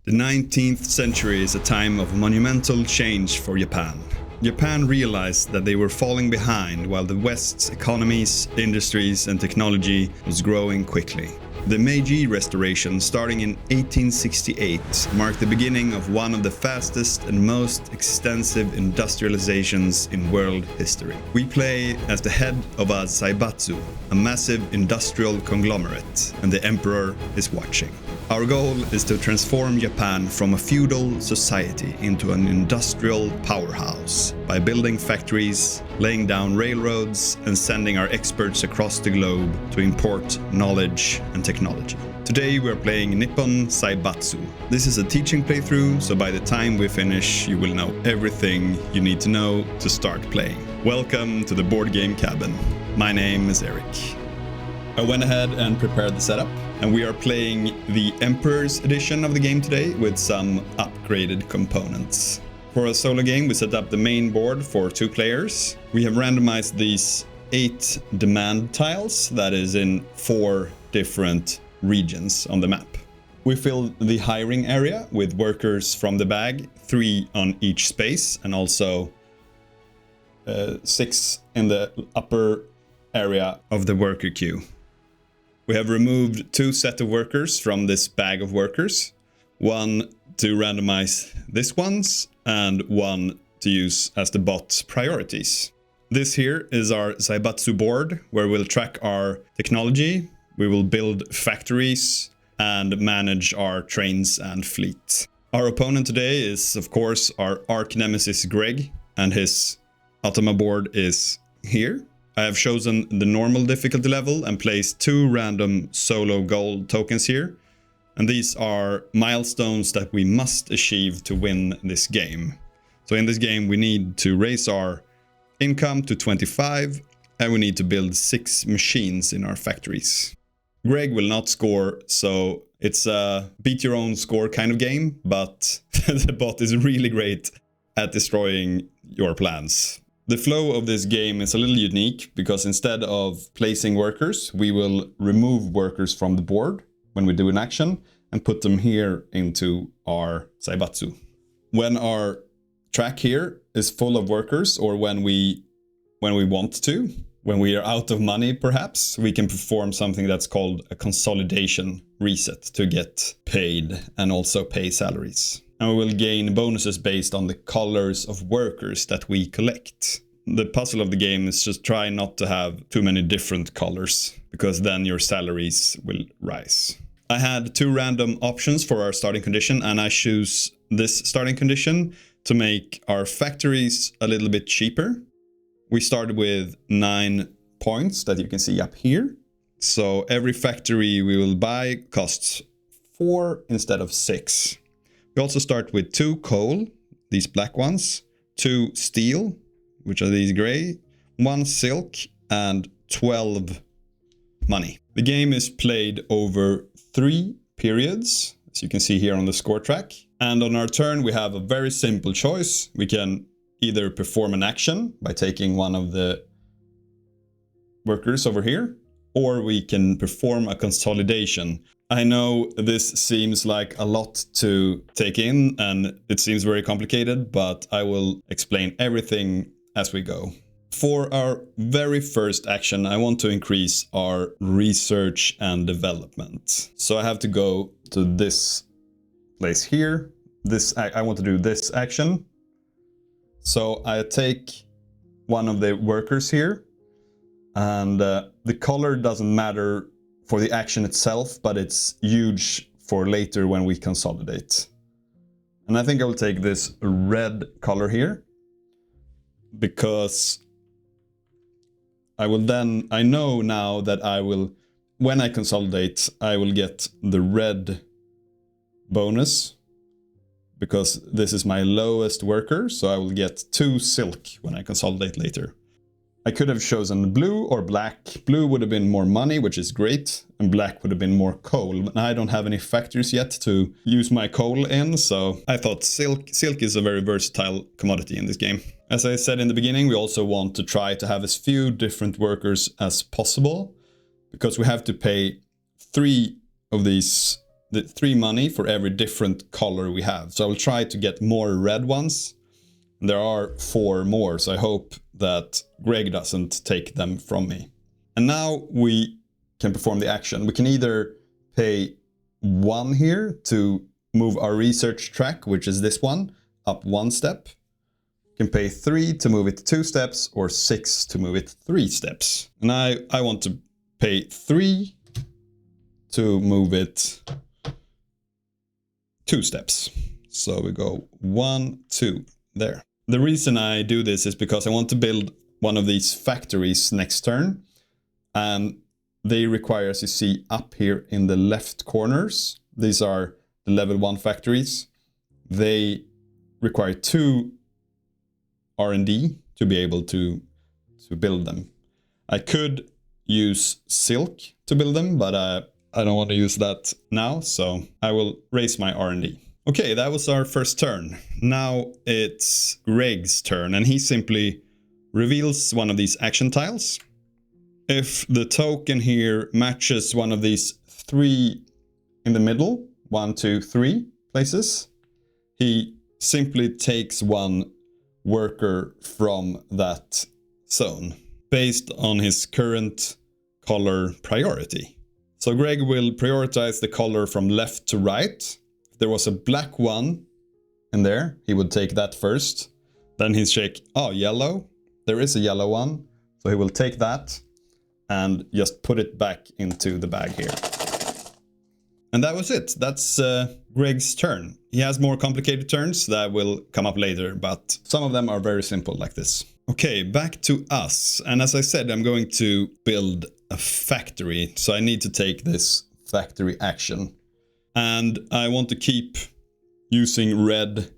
The 19th century is a time of monumental change for Japan. Japan realized that they were falling behind while the West's economies, industries and technology was growing quickly. The Meiji Restoration, starting in 1868, marked the beginning of one of the fastest and most extensive industrializations in world history. We play as the head of a Zaibatsu, a massive industrial conglomerate, and the emperor is watching. Our goal is to transform Japan from a feudal society into an industrial powerhouse by building factories, laying down railroads, and sending our experts across the globe to import knowledge and technology. Today we are playing Nippon Zaibatsu. This is a teaching playthrough, so by the time we finish, you will know everything you need to know to start playing. Welcome to the board game cabin. My name is Eric. I went ahead and prepared the setup, and we are playing the Emperor's edition of the game today with some upgraded components. For a solo game, we set up the main board for 2 players. We have randomized these 8 demand tiles that is in 4 different regions on the map. We filled the hiring area with workers from the bag, 3 on each space, and also 6 in the upper area of the worker queue. We have removed 2 sets of workers from this bag of workers, 1 to randomize these ones and 1 to use as the bot priorities. This here is our Zaibatsu board, where we'll track our technology, we will build factories and manage our trains and fleet. Our opponent today is of course our arch nemesis Greg, and his Automa board is here. I have chosen the normal difficulty level and placed 2 random solo gold tokens here. And these are milestones that we must achieve to win this game. So in this game we need to raise our income to 25 and we need to build 6 machines in our factories. Greg will not score, so it's a beat your own score kind of game, but the bot is really great at destroying your plans. The flow of this game is a little unique because instead of placing workers, we will remove workers from the board when we do an action and put them here into our Zaibatsu. When our track here is full of workers, or when we want to, when we are out of money perhaps, we can perform something that's called a consolidation reset to get paid and also pay salaries. And we will gain bonuses based on the colors of workers that we collect. The puzzle of the game is just try not to have too many different colors, because then your salaries will rise. I had 2 random options for our starting condition, and I choose this starting condition to make our factories a little bit cheaper. We started with 9 points that you can see up here. So every factory we will buy costs 4 instead of 6. We also start with 2 coal, these black ones, 2 steel, which are these gray, 1 silk, and 12 money. The game is played over 3 periods, as you can see here on the score track. And on our turn, we have a very simple choice. We can either perform an action by taking one of the workers over here, or we can perform a consolidation. I know this seems like a lot to take in and it seems very complicated, but I will explain everything as we go. For our very first action, I want to increase our research and development. So I have to go to this place here. I want to do this action. So I take one of the workers here, and the color doesn't matter for the action itself, but it's huge for later when we consolidate. And I think I will take this red color here, because I know now that when I consolidate, I will get the red bonus, because this is my lowest worker, so I will get 2 silk when I consolidate later. I could have chosen blue or black. Blue would have been more money, which is great, and black would have been more coal. But I don't have any factories yet to use my coal in, so I thought silk is a very versatile commodity in this game. As I said in the beginning, we also want to try to have as few different workers as possible, because we have to pay 3 of these the 3 money for every different color we have. So I will try to get more red ones. There are 4 more, so I hope that Greg doesn't take them from me. And now we can perform the action. We can either pay 1 here to move our research track, which is this one, up 1 step. We can pay 3 to move it 2 steps, or 6 to move it 3 steps. And I want to pay 3 to move it 2 steps. So we go 1, 2, there. The reason I do this is because I want to build one of these factories next turn. And they require, as you see up here in the left corners, these are the level 1 factories. They require 2 R&D to be able to build them. I could use silk to build them, but I don't want to use that now, so I will raise my R&D. Okay, that was our first turn. Now it's Greg's turn, and he simply reveals one of these action tiles. If the token here matches one of these 3 in the middle, 1, 2, 3 places, he simply takes 1 worker from that zone based on his current color priority. So Greg will prioritize the color from left to right. If there was a black one in there, he would take that first. Then he'd check, oh, yellow. There is a yellow one. So he will take that and just put it back into the bag here. And that was it. That's Greg's turn. He has more complicated turns that will come up later, but some of them are very simple like this. Okay, back to us. And as I said, I'm going to build a factory. So I need to take this factory action. And I want to keep using red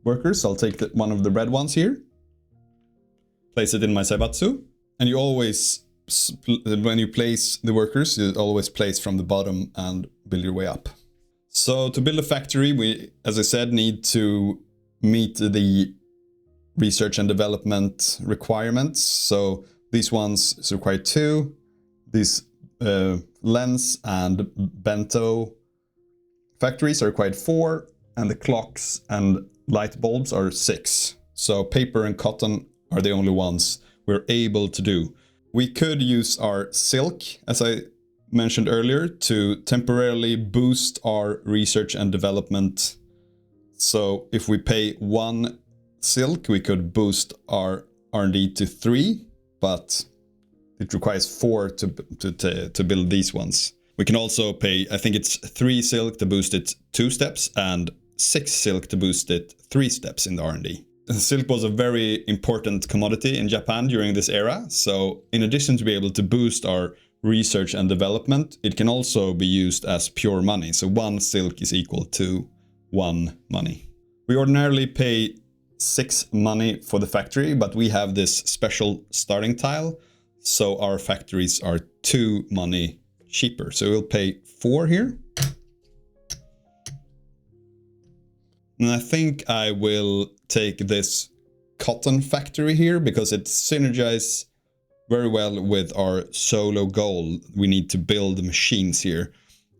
workers. I'll take one of the red ones here. Place it in my Zaibatsu. And you always, when you place the workers, you always place from the bottom and build your way up. So to build a factory, we, as I said, need to meet the research and development requirements. So these ones require 2. These lens and bento factories are required 4. And the clocks and light bulbs are 6. So paper and cotton are the only ones we're able to do. We could use our silk, as I mentioned earlier, to temporarily boost our research and development. So if we pay 1 silk, we could boost our R&D to 3, but it requires 4 to build these ones. We can also pay, I think it's 3 silk to boost it 2 steps and 6 silk to boost it 3 steps in the R&D. Silk was a very important commodity in Japan during this era, so in addition to be able to boost our research and development, it can also be used as pure money. So 1 silk is equal to 1 money. We ordinarily pay 6 money for the factory, but we have this special starting tile, so our factories are 2 money cheaper. So we'll pay 4 here. And I think I will take this cotton factory here because it synergizes very well with our solo goal. We need to build machines here.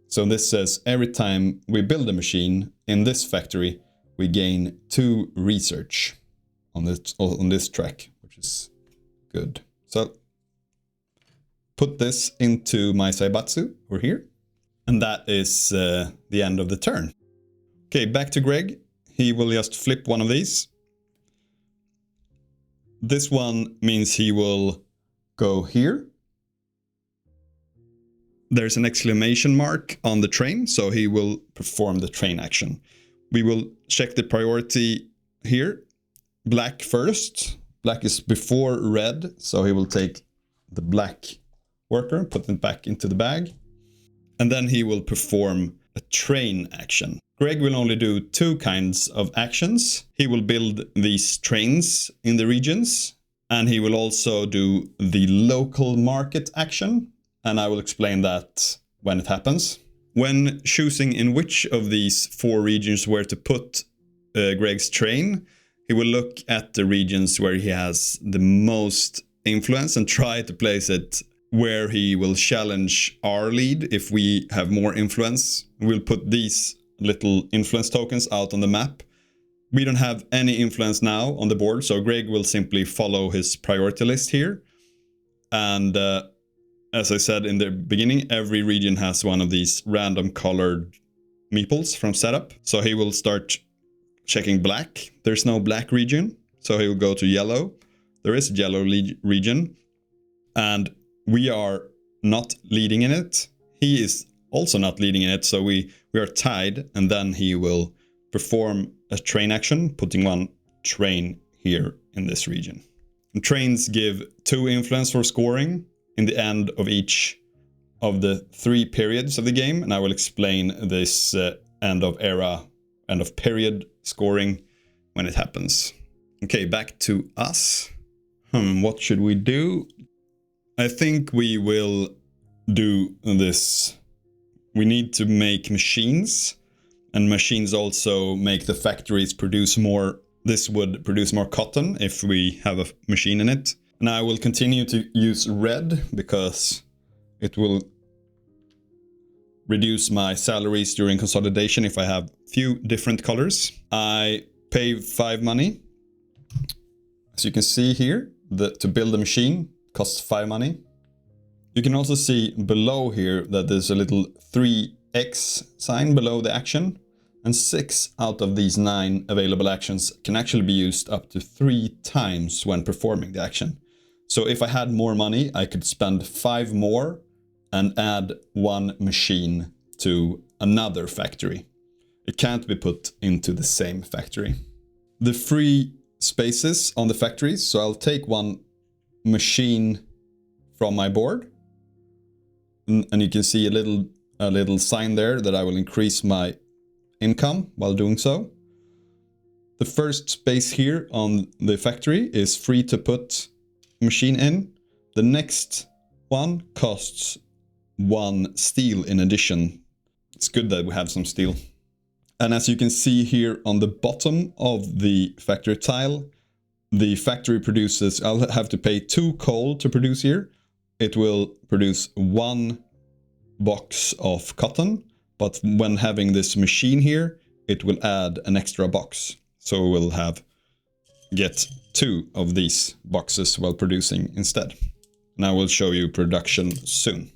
So this says every time we build a machine in this factory, we gain 2 research on this track, which is good. So put this into my Zaibatsu over here. And that is the end of the turn. Okay, back to Greg. He will just flip one of these. This one means he will go here. There's an exclamation mark on the train, so he will perform the train action. We will check the priority here. Black first. Black is before red, so he will take the black worker, put it back into the bag. And then he will perform a train action. Greg will only do 2 kinds of actions. He will build these trains in the regions, and he will also do the local market action, and I will explain that when it happens. When choosing in which of these 4 regions where to put Greg's train, he will look at the regions where he has the most influence and try to place it where he will challenge our lead if we have more influence. We'll put these little influence tokens out on the map. We don't have any influence now on the board, so Greg will simply follow his priority list here. And as I said in the beginning, every region has one of these random colored meeples from setup. So he will start checking black. There's no black region, so he will go to yellow. There is a yellow region, and we are not leading in it. He is also not leading in it, so we are tied, and then he will perform a train action, putting one train here in this region. And trains give 2 influence for scoring in the end of each of the 3 periods of the game, and I will explain this end of era, end of period scoring when it happens. Okay, back to us. What should we do? I think we will do this. We need to make machines, and machines also make the factories produce more. This would produce more cotton if we have a machine in it. And I will continue to use red because it will reduce my salaries during consolidation if I have few different colors. I pay 5 money. As you can see here, to build a machine costs 5 money. You can also see below here that there's a little 3x sign below the action. And 6 out of these 9 available actions can actually be used up to 3 times when performing the action. So if I had more money, I could spend 5 more and add 1 machine to another factory. It can't be put into the same factory. The free spaces on the factories, so I'll take 1 machine from my board. And you can see a little sign there that I will increase my income while doing so. The first space here on the factory is free to put machine in. The next one costs 1 steel in addition. It's good that we have some steel. And as you can see here on the bottom of the factory tile, the factory produces, I'll have to pay 2 coal to produce here. It will produce 1 box of cotton, but when having this machine here, it will add an extra box. So we'll get 2 of these boxes while producing instead. And I will show you production soon.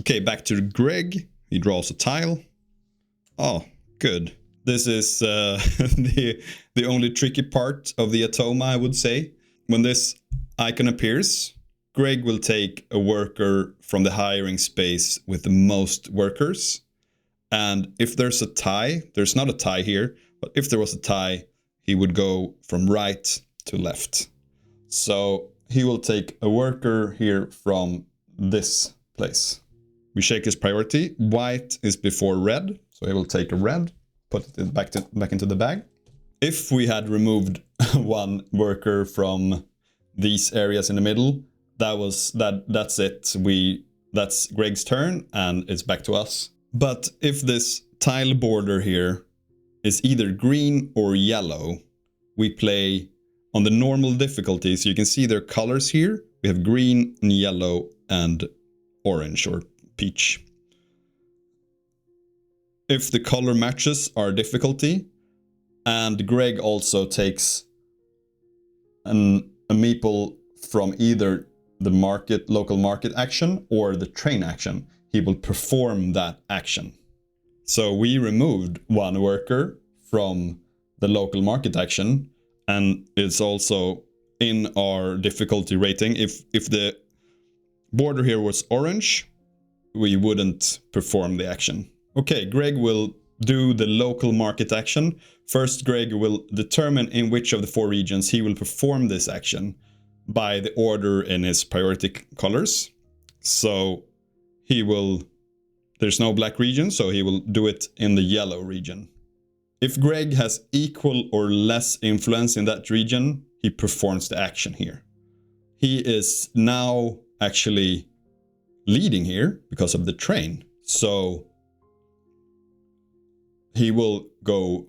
Okay, back to Greg. He draws a tile. Oh, good. This is the only tricky part of the Automa, I would say. When this icon appears, Greg will take a worker from the hiring space with the most workers. And if there's a tie, there's not a tie here, but if there was a tie, he would go from right to left. So he will take a worker here from this place. We shake his priority. White is before red, so he will take a red, put it back into the bag. If we had removed 1 worker from these areas in the middle, that's it. That's Greg's turn, and it's back to us. But if this tile border here is either green or yellow, we play on the normal difficulty. So you can see their colors here. We have green and yellow and orange or peach. If the color matches our difficulty, and Greg also takes a meeple from either the local market action or the train action, he will perform that action. So we removed 1 worker from the local market action, and it's also in our difficulty rating. If the border here was orange, we wouldn't perform the action. Okay, Greg will do the local market action. First, Greg will determine in which of the 4 regions he will perform this action by the order in his priority colors. So there's no black region, so he will do it in the yellow region. If Greg has equal or less influence in that region, he performs the action here. He is now actually leading here because of the train. So he will go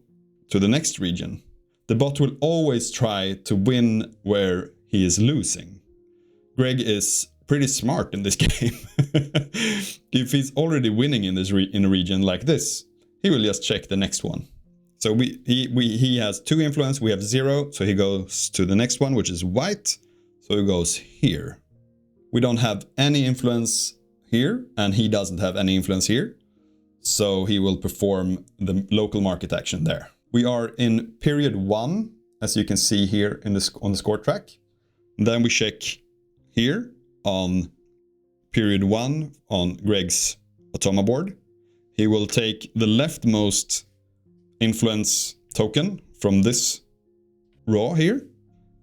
to the next region. The bot will always try to win where he is losing. Greg is pretty smart in this game. If he's already winning in this in a region like this, he will just check the next one. So he has 2 influence, we have 0, so he goes to the next one, which is white. So he goes here. We don't have any influence here, and he doesn't have any influence here. So he will perform the local market action there. We are in period 1, as you can see here in on the score track. Then we check here on period 1 on Greg's Automa board. He will take the leftmost influence token from this row here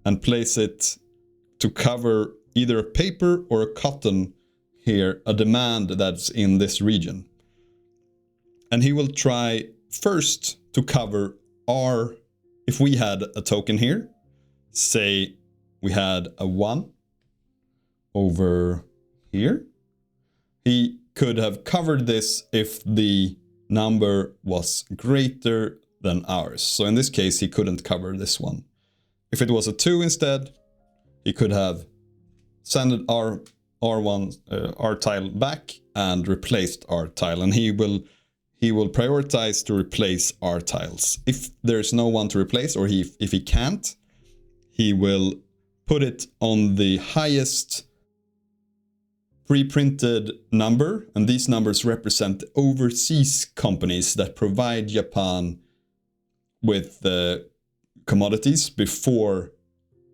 and place it to cover either a paper or a cotton here, a demand that's in this region. And he will try first to cover our, if we had a token here, say we had a 1 over here, he could have covered this if the number was greater than ours. So in this case, he couldn't cover this one. If it was a 2 instead, he could have sent our tile back and replaced our tile, and he will prioritize to replace our tiles. If there's no one to replace, or if he can't, he will put it on the highest pre-printed number, and these numbers represent overseas companies that provide Japan with commodities before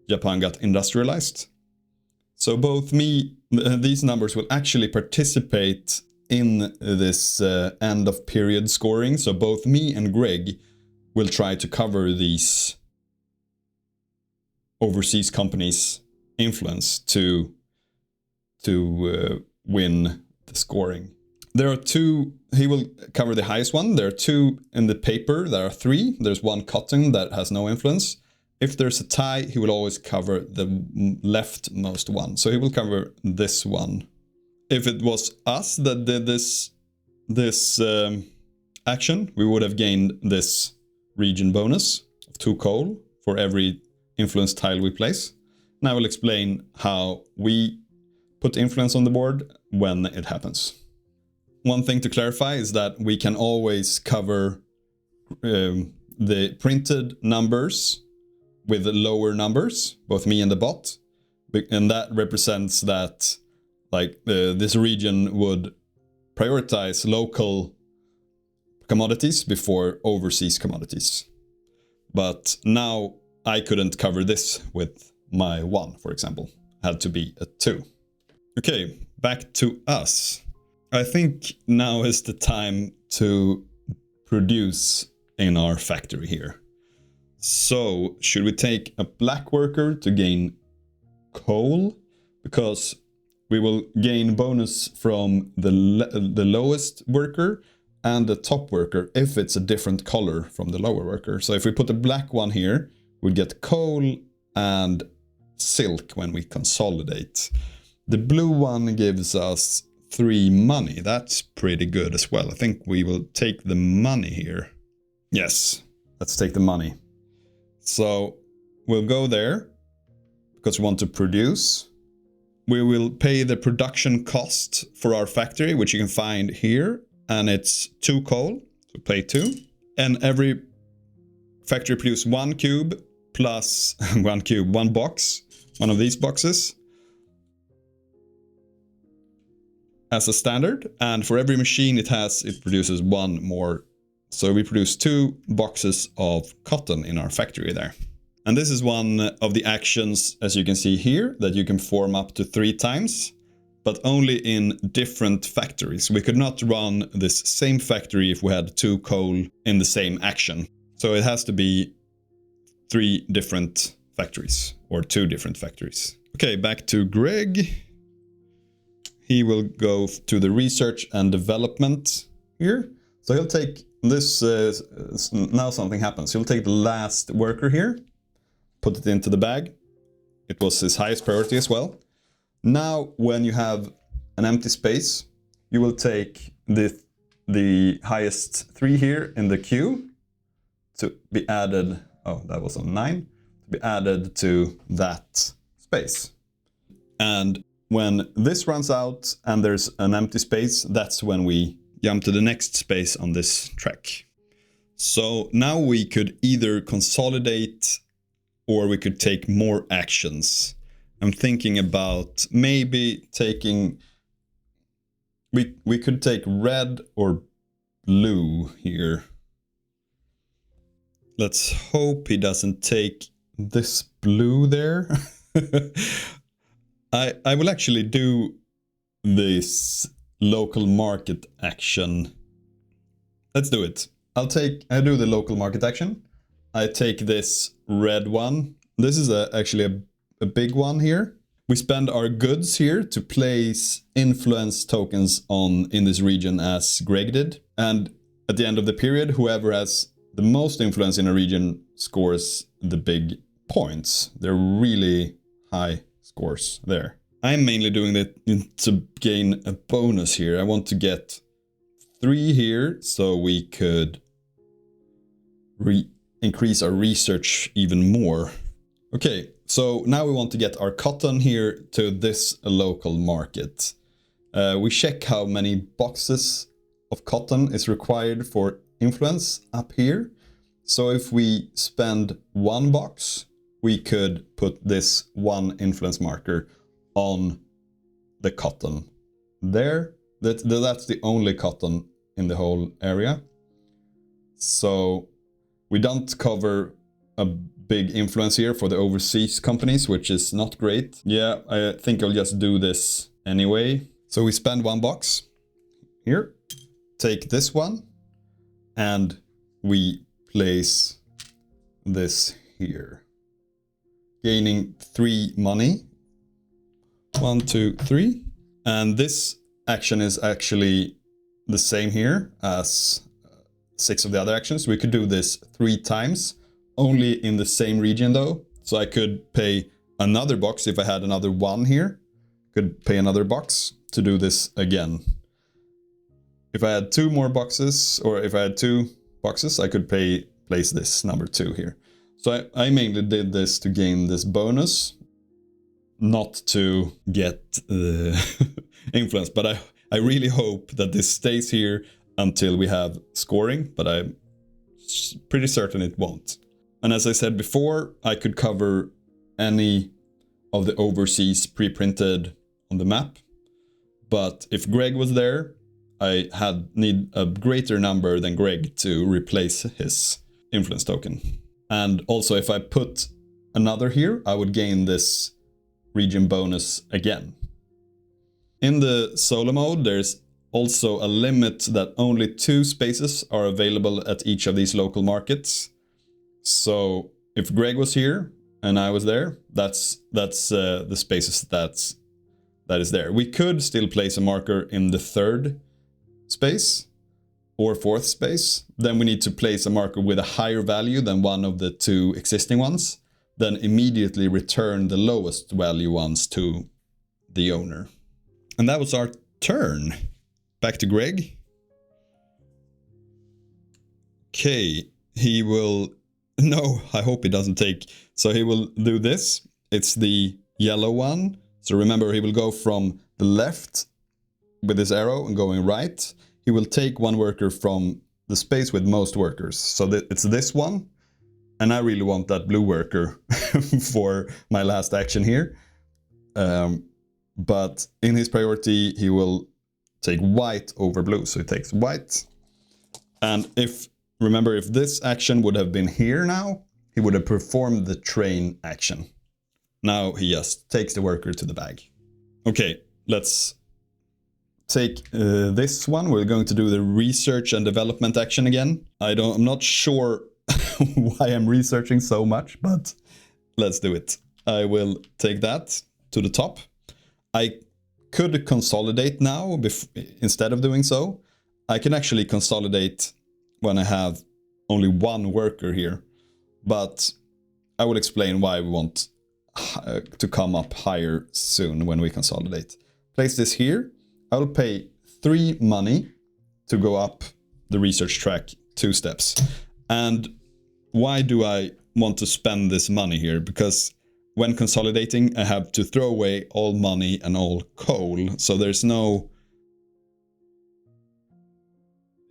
Japan got industrialized. So these numbers will actually participate in this end of period scoring. So both me and Greg will try to cover these overseas companies' influence to win the scoring. There are 2, he will cover the highest one. There are 2 in the paper, there are 3. There's 1 cotton that has no influence. If there's a tie, he will always cover the leftmost one. So he will cover this one. If it was us that did this action, we would have gained this region bonus of 2 coal for every influence tile we place. And I will explain how we put influence on the board when it happens. One thing to clarify is that we can always cover the printed numbers with the lower numbers, both me and the bot, and that represents that this region would prioritize local commodities before overseas commodities. But now I couldn't cover this with my 1, for example. It had to be a 2. Okay, back to us. I think now is the time to produce in our factory here. So, should we take a black worker to gain coal? Because we will gain bonus from the lowest worker and the top worker if it's a different color from the lower worker. So if we put a black one here, we'll get coal and silk when we consolidate. The blue one gives us 3 money. That's pretty good as well. I think we will take the money here. Yes, let's take the money. So we'll go there because we want to produce. We will pay the production cost for our factory, which you can find here, and it's 2 coal, so pay 2. And every factory produces 1 cube plus 1 box, one of these boxes as a standard. And for every machine it produces 1 more. So we produce 2 boxes of cotton in our factory there. And this is one of the actions, as you can see here, that you can perform up to 3 times, but only in different factories. We could not run this same factory if we had 2 coal in the same action. So it has to be 3 different factories, or 2 different factories. Okay, back to Greg. He will go to the research and development here. So he'll take this, now something happens. He'll take the last worker here, put it into the bag. It was his highest priority as well. Now, when you have an empty space, you will take the highest 3 here in the queue to be added. Oh, that was on 9. To be added to that space. And when this runs out and there's an empty space, that's when we jump to the next space on this track. So now we could either consolidate or we could take more actions. I'm thinking about maybe taking... We could take red or blue here. Let's hope he doesn't take this blue there. I will actually do this local market action. Let's do it. I do the local market action. I take this red one. This is actually a big one here. We spend our goods here to place influence tokens in this region as Greg did. And at the end of the period, whoever has the most influence in a region scores the big points. They're really high scores there. I'm mainly doing it to gain a bonus here. I want to get 3 here so we could increase our research even more. Okay, so now we want to get our cotton here to this local market. We check how many boxes of cotton is required for influence up here. So if we spend 1 box, we could put this 1 influence marker on the cotton there. That's the only cotton in the whole area. So we don't cover a big influence here for the overseas companies, which is not great. Yeah, I think I'll just do this anyway. So we spend 1 box here, take this one, and we place this here. Gaining 3 money. 1, 2, 3. And this action is actually the same here as 6 of the other actions. We could do this 3 times, only in the same region though. So I could pay another box if I had another 1 here. Could pay another box to do this again. If I had 2 more boxes, or if I had 2 boxes, I could place this number 2 here. So I mainly did this to gain this bonus, not to get influence. But I really hope that this stays here until we have scoring, but I'm pretty certain it won't. And as I said before, I could cover any of the overseas pre-printed on the map. But if Greg was there, I need a greater number than Greg to replace his influence token. And also if I put another here, I would gain this region bonus again. In the solo mode, there's also a limit that only 2 spaces are available at each of these local markets. So if Greg was here and I was there, that's the spaces that is there. We could still place a marker in the 3rd space or 4th space. Then we need to place a marker with a higher value than one of the 2 existing ones. Then immediately return the lowest value ones to the owner. And that was our turn. Back to Greg. Okay, he will... No, I hope he doesn't take... So he will do this. It's the yellow one. So remember, he will go from the left with his arrow and going right. He will take 1 worker from the space with most workers. So it's this one. And I really want that blue worker for my last action here. But in his priority, he will take white over blue. So he takes white. And remember, if this action would have been here now, he would have performed the train action. Now he just takes the worker to the bag. Okay, let's take this one. We're going to do the research and development action again. I'm not sure why I'm researching so much, but let's do it. I will take that to the top. I could consolidate now instead of doing so. I can actually consolidate when I have only 1 worker here, but I will explain why we want to come up higher soon when we consolidate. Place this here. I will pay 3 money to go up the research track 2 steps. And why do I want to spend this money here? Because when consolidating, I have to throw away all money and all coal. So there's no...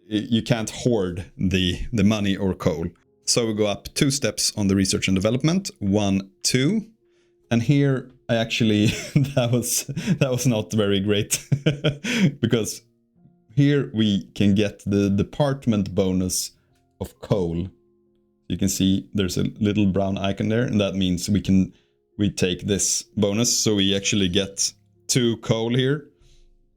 You can't hoard the money or coal. So we go up 2 steps on the research and development. 1, 2. And here I actually... that was not very great. Because here we can get the department bonus of coal. You can see there's a little brown icon there, and that means we take this bonus, so we actually get 2 coal here.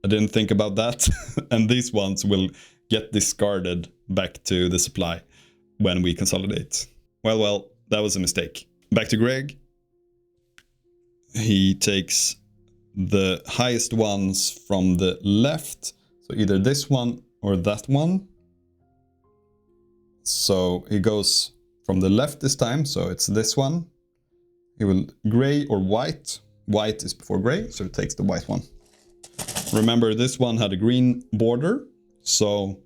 I didn't think about that. And these ones will get discarded back to the supply when we consolidate. Well, that was a mistake. Back to Greg. He takes the highest ones from the left, so either this one or that one. So he goes from the left this time, so it's this one. He will gray or white. White is before gray, so it takes the white one. Remember, this one had a green border, so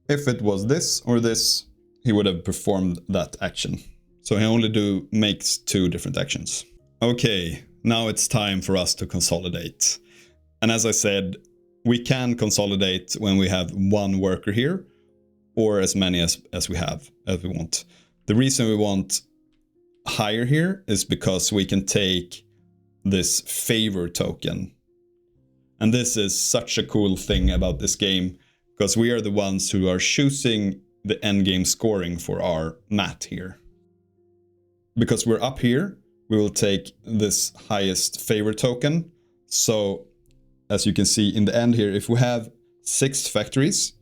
if it was this or this, he would have performed that action. So he only makes 2 different actions. Okay, now it's time for us to consolidate. And as I said, we can consolidate when we have 1 worker here, or as many as we want. The reason we want higher here is because we can take this favor token. And this is such a cool thing about this game, because we are the ones who are choosing the endgame scoring for our mat here. Because we're up here, we will take this highest favor token. So as you can see in the end here, if we have 6 factories,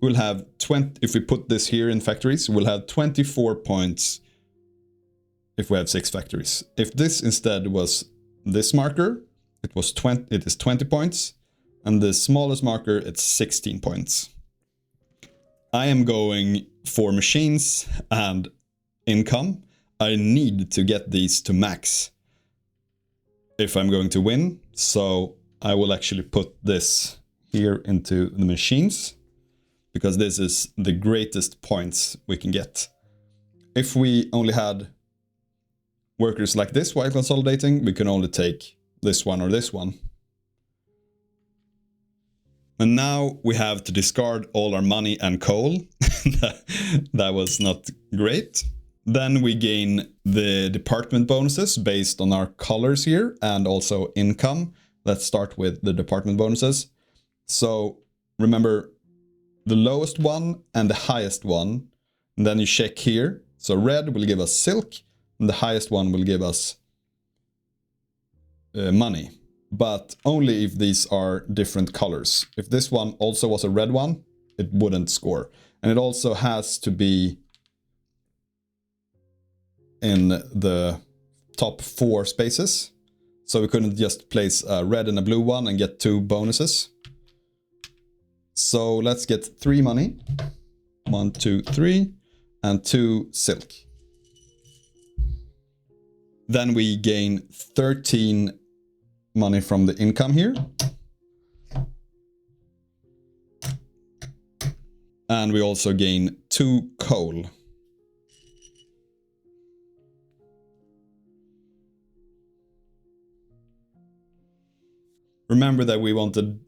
we'll have 20. If we put this here in factories, we'll have 24 points if we have 6 factories. If this instead was this marker, it is 20 points, and the smallest marker, it's 16 points. I am going for machines and income. I need to get these to max if I'm going to win, so I will actually put this here into the machines, because this is the greatest points we can get. If we only had workers like this while consolidating, we can only take this one or this one. And now we have to discard all our money and coal. That was not great. Then we gain the department bonuses based on our colors here, and also income. Let's start with the department bonuses. So remember, the lowest one and the highest one, and then you check here. So red will give us silk, and the highest one will give us money. But only if these are different colors. If this one also was a red one, it wouldn't score. And it also has to be in the top 4 spaces. So we couldn't just place a red and a blue one and get 2 bonuses. So let's get 3 money. 1, 2, 3. And 2 silk. Then we gain 13 money from the income here. And we also gain 2 coal. Remember that we wanted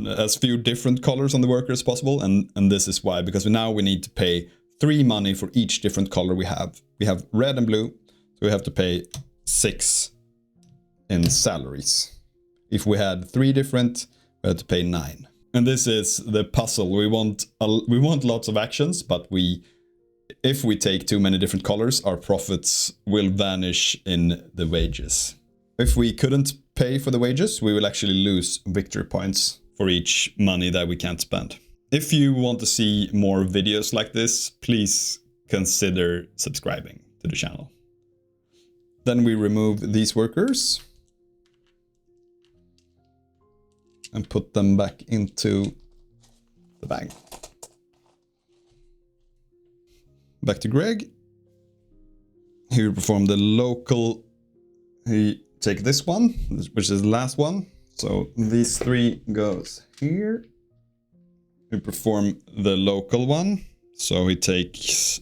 as few different colors on the worker as possible, and this is why, because now we need to pay 3 money for each different color we have. We have red and blue, so we have to pay 6 in salaries. If we had 3 different, we had to pay 9. And this is the puzzle. We want lots of actions, but if we take too many different colors, our profits will vanish in the wages. If we couldn't pay for the wages, we will actually lose victory points for each money that we can't spend. If you want to see more videos like this, please consider subscribing to the channel. Then we remove these workers and put them back into the bag. Back to Greg. He will perform the local. He take this one, which is the last one. So these 3 goes here. We perform the local one. So he takes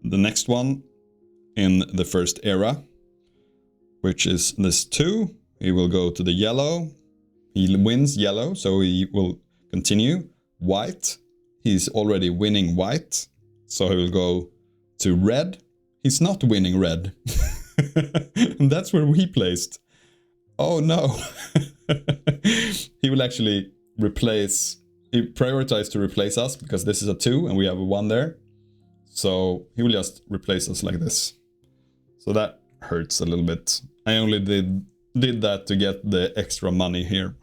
the next one in the first era. which is this 2. He will go to the yellow. He wins yellow, so he will continue. White, he's already winning white, so he will go to red. He's not winning red. And that's where we placed. Oh no. He will actually replace, he prioritized to replace us because this is a 2 and we have a 1 there. So he will just replace us like this. So that hurts a little bit. I only did that to get the extra money here.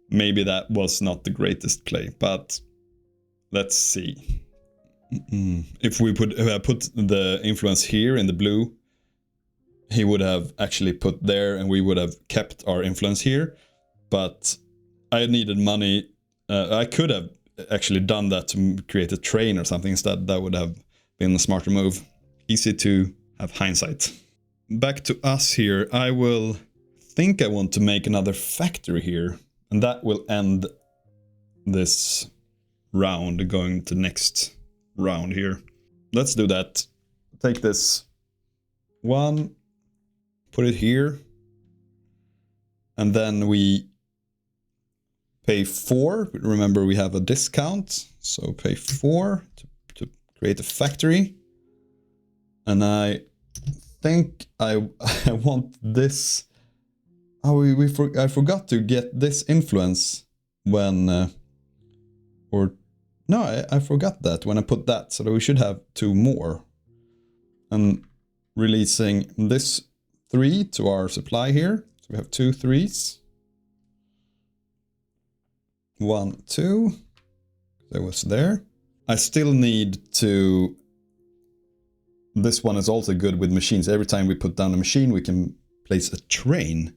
Maybe that was not the greatest play, but let's see. If we put the influence here in the blue, he would have actually put there and we would have kept our influence here. But I needed money. I could have actually done that to create a train or something instead. That would have been a smarter move. Easy to have hindsight. Back to us here. I want to make another factory here. And that will end this round, going to next round here. Let's do that. Take this 1, put it here, and then we pay 4. Remember, we have a discount, so pay 4 to create a factory. And I think I want this. Oh, I forgot to get this influence when, I forgot that when I put that, so that we should have 2 more. And releasing this 3 to our supply here, so we have 2 3s. 1, 2, that was there. I still need to, this one is also good with machines. Every time we put down a machine, we can place a train.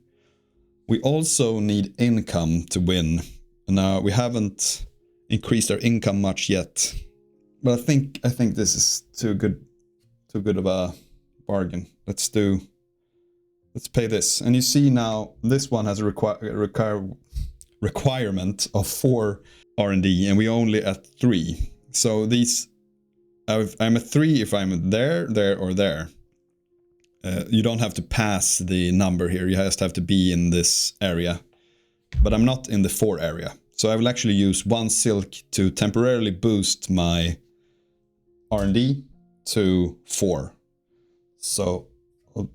We also need income to win. Now we haven't increased our income much yet, but I think this is too good of a bargain. Let's pay this. And you see now this one has a requirement of 4 R&D, and we only at 3. So these, I'm at 3 if I'm there, or there. You don't have to pass the number here, you just have to be in this area. But I'm not in the 4 area. So I will actually use 1 silk to temporarily boost my R&D to 4. So I'll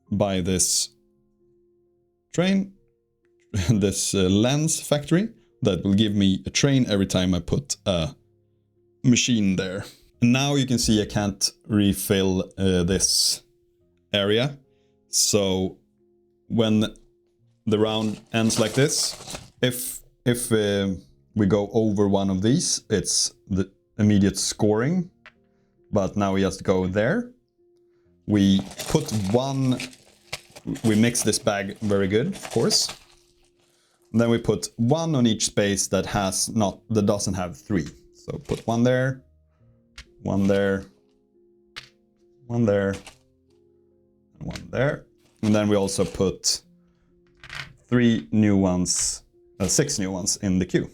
buy this train, this lens factory, that will give me a train every time I put a machine there. And now you can see I can't refill this area. So when the round ends like this, if we go over one of these, it's the immediate scoring. But now we just go there. We put 1, we mix this bag very good, of course. And then we put 1 on each space that doesn't have 3. So put 1 there, 1 there, 1 there, 1 there. And then we also put 6 new ones in the queue.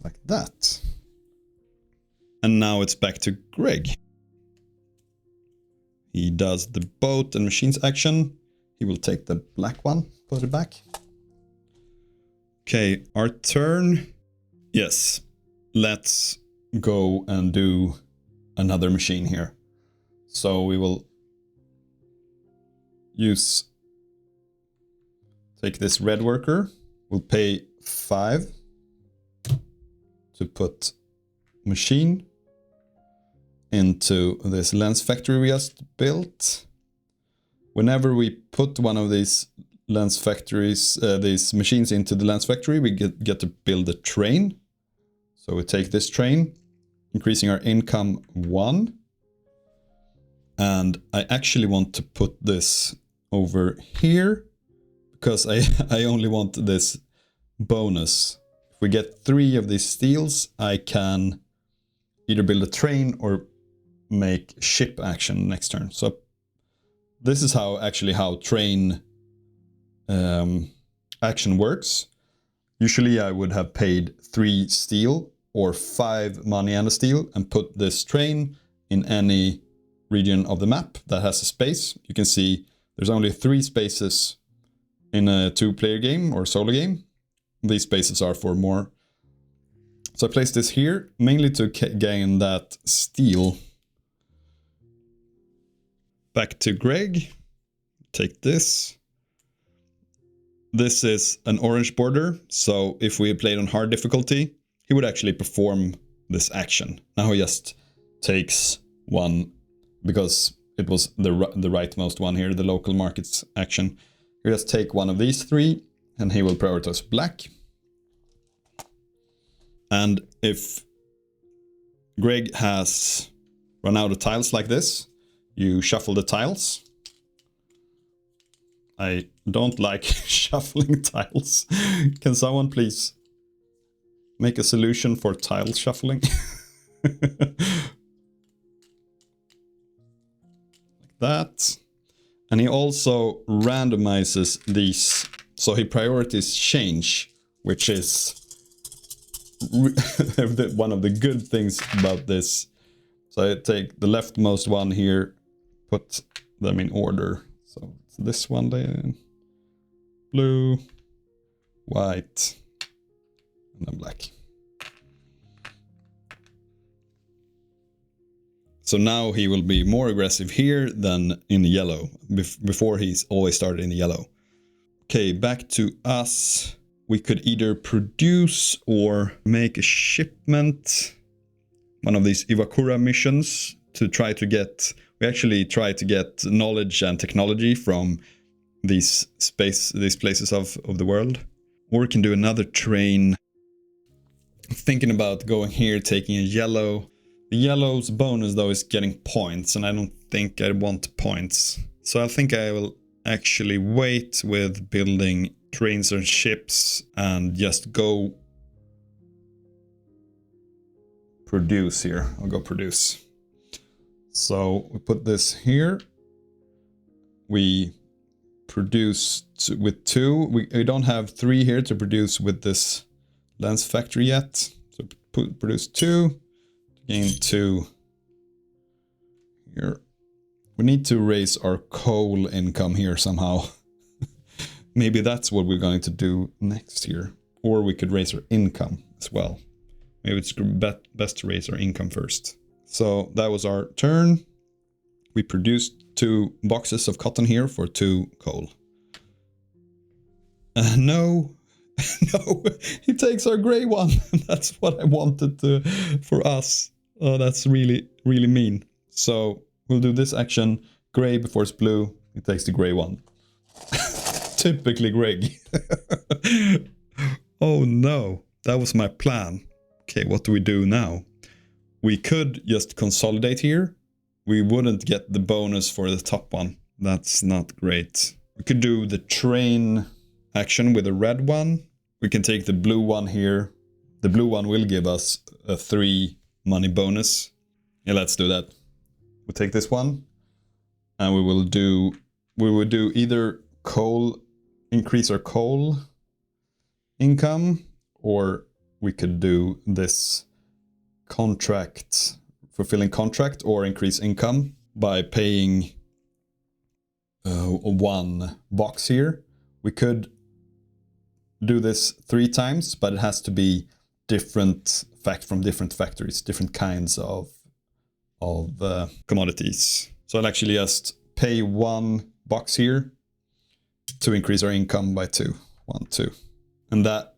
Like that. And now it's back to Greg. He does the boat and machines action. He will take the black one, put it back. Okay, our turn. Yes, let's go and do another machine here. So we will take this red worker. We'll pay 5 to put machine into this lens factory we just built. Whenever we put one of these lens factories, these machines into the lens factory, we get to build a train. So we take this train, increasing our income 1. And I actually want to put this over here because I only want this bonus. If we get 3 of these steels, I can either build a train or make ship action next turn. So this is how train action works. Usually I would have paid 3 steel or 5 money and a steel and put this train in any region of the map that has a space. You can see there's only 3 spaces in a 2-player game or solo game. These spaces are for more. So I placed this here mainly to gain that steel. Back to Greg. Take this. This is an orange border, so if we played on hard difficulty, he would actually perform this action. Now he just takes one, because it was the rightmost one here, the local markets action. He'll just take one of these 3, and he will prioritize black. And if Greg has run out of tiles like this, you shuffle the tiles. I don't like shuffling tiles. Can someone please make a solution for tile shuffling? Like that. And he also randomizes these. So he priorities change, which is one of the good things about this. So I take the leftmost one here, put them in order. So this one then, blue, white, and then black. So now he will be more aggressive here than in yellow. Before he's always started in yellow. Okay, back to us. We could either produce or make a shipment. One of these Iwakura missions to try to get... We actually try to get knowledge and technology from these places of the world. Or we can do another train. I'm thinking about going here, taking a yellow. The yellow's bonus though is getting points, and I don't think I want points. So I think I will actually wait with building trains and ships and just go produce here. I'll go produce. So we put this here. We produce with 2. We don't have 3 here to produce with this lens factory yet. So produce 2, gain 2 here. We need to raise our coal income here somehow. Maybe that's what we're going to do next here. Or we could raise our income as well. Maybe it's best to raise our income first. So that was our turn. We produced 2 boxes of cotton here for 2 coal. No, no, he takes our gray one. That's what I wanted for us. Oh, that's really, really mean. So we'll do this action. Gray before it's blue. He takes the gray one. Typically Greg. Oh no, that was my plan. Okay, what do we do now? We could just consolidate here. We wouldn't get the bonus for the top one. That's not great. We could do the train action with the red one. We can take the blue one here. The blue one will give us a 3 money bonus. Yeah, let's do that. We'll take this one. And we will do either coal, increase our coal income, or we could do this contract, fulfilling contract, or increase income by paying 1 box here. We could do this 3 times, but it has to be different from different factories, different kinds of commodities. So I'll actually just pay 1 box here to increase our income by 2. 1, 2. And that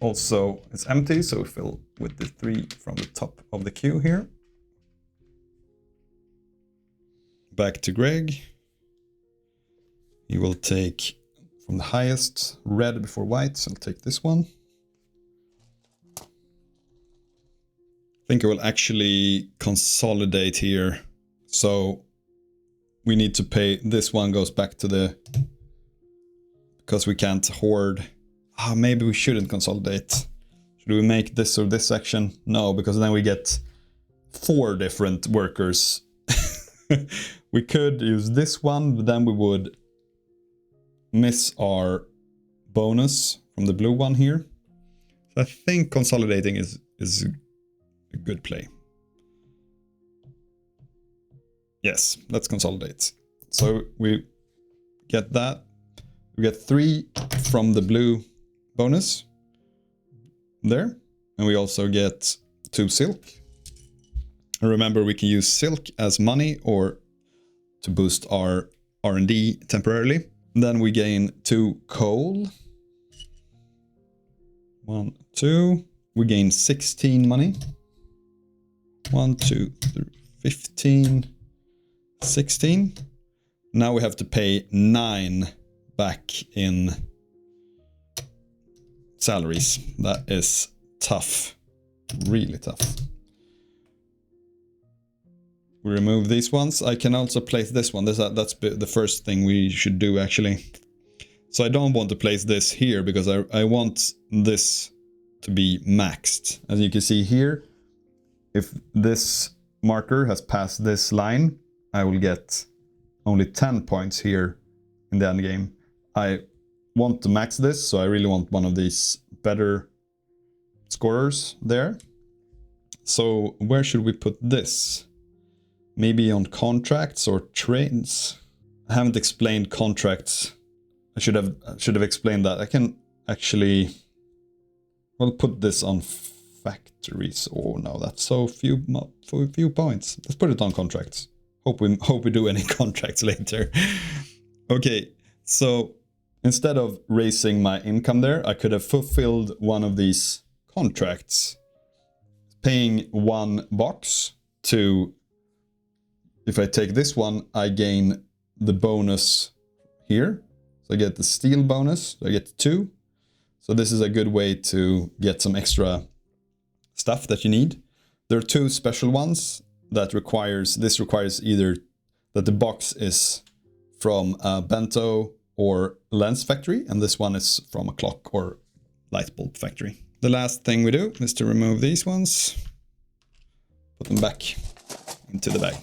also is empty, so we fill with the 3 from the top of the queue here. Back to Greg. He will take from the highest red before white, so I'll take this one. I think I will actually consolidate here. So we need to pay, this one goes back to the, because we can't hoard. Maybe we shouldn't consolidate. Should we make this or this section? No, because then we get 4 different workers. We could use this one, but then we would miss our bonus from the blue one here. So I think consolidating is a good play. Yes, let's consolidate. So we get that. We get 3 from the blue bonus there. And we also get 2 silk. And remember, we can use silk as money or to boost our R&D temporarily. Then we gain 2 coal. 1, 2. We gain 16 money. 1, 2, 3, 15, 16. Now we have to pay 9 back in salaries. That is tough. Really tough. We remove these ones. I can also place this one. That's the first thing we should do, actually. So I don't want to place this here because I want this to be maxed. As you can see here, if this marker has passed this line, I will get only 10 points here in the end game. I want to max this, so I really want one of these better scorers there. So where should we put this? Maybe on contracts or trades? I haven't explained contracts. I should have explained that. I can actually, well, put this on factories. Oh no, that's so few points. Let's put it on contracts. Hope we do any contracts later. Okay, so instead of raising my income there, I could have fulfilled one of these contracts, paying 1 box to. If I take this one, I gain the bonus here. So I get the steel bonus, so I get 2. So this is a good way to get some extra stuff that you need. There are 2 special ones that requires either that the box is from a bento or lens factory, and this one is from a clock or light bulb factory. The last thing we do is to remove these ones, put them back into the bag.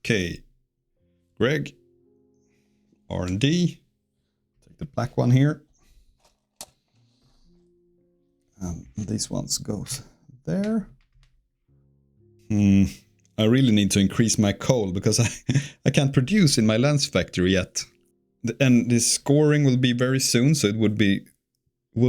Okay, Greg, R&D, take the black one here. These ones go there. I really need to increase my coal because I can't produce in my lens factory yet. And this scoring will be very soon, so it would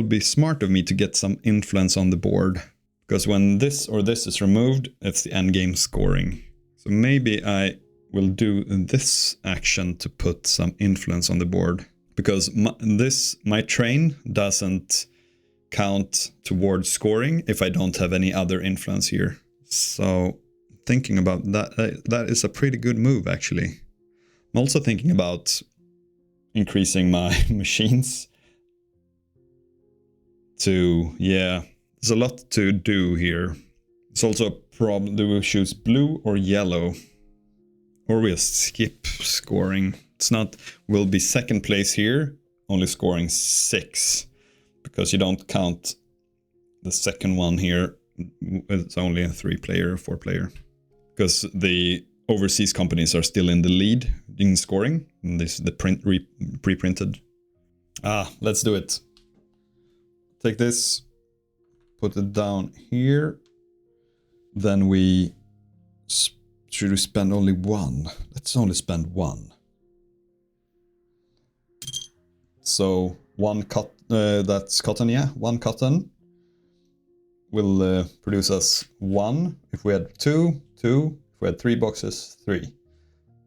be smart of me to get some influence on the board. Because when this or this is removed, it's the end game scoring. So maybe I will do this action to put some influence on the board. Because my train doesn't count towards scoring if I don't have any other influence here. So thinking about that is a pretty good move, actually. I'm also thinking about increasing my machines to, yeah, there's a lot to do here. It's also a problem. Do we choose blue or yellow? Or we'll skip scoring. It's not, we'll be second place here, only scoring 6. Because you don't count the second one here. It's only a 3-player or 4-player. Because the overseas companies are still in the lead in scoring. And this is the pre-printed. Let's do it. Take this, put it down here. Then should we spend only 1? Let's only spend 1. So 1 that's cotton, yeah. 1 cotton will produce us 1. If we had 2, 2. If we had 3 boxes, 3.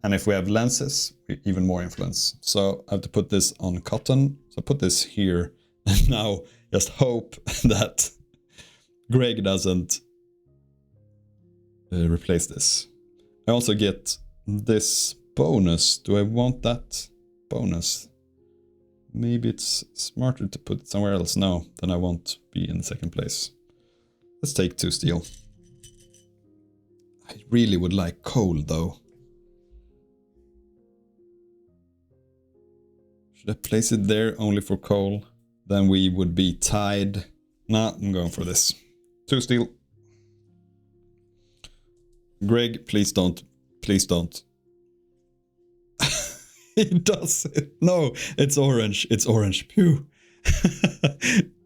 And if we have lenses, even more influence. So I have to put this on cotton. So put this here. And now just hope that Greg doesn't replace this. I also get this bonus. Do I want that bonus? Maybe it's smarter to put it somewhere else now. Then I won't be in second place. Let's take 2 steel. I really would like coal though. Should I place it there only for coal? Then we would be tied. Nah, I'm going for this. 2 steel. Greg, please don't. Please don't. He does it. No, it's orange. It's orange. Pew.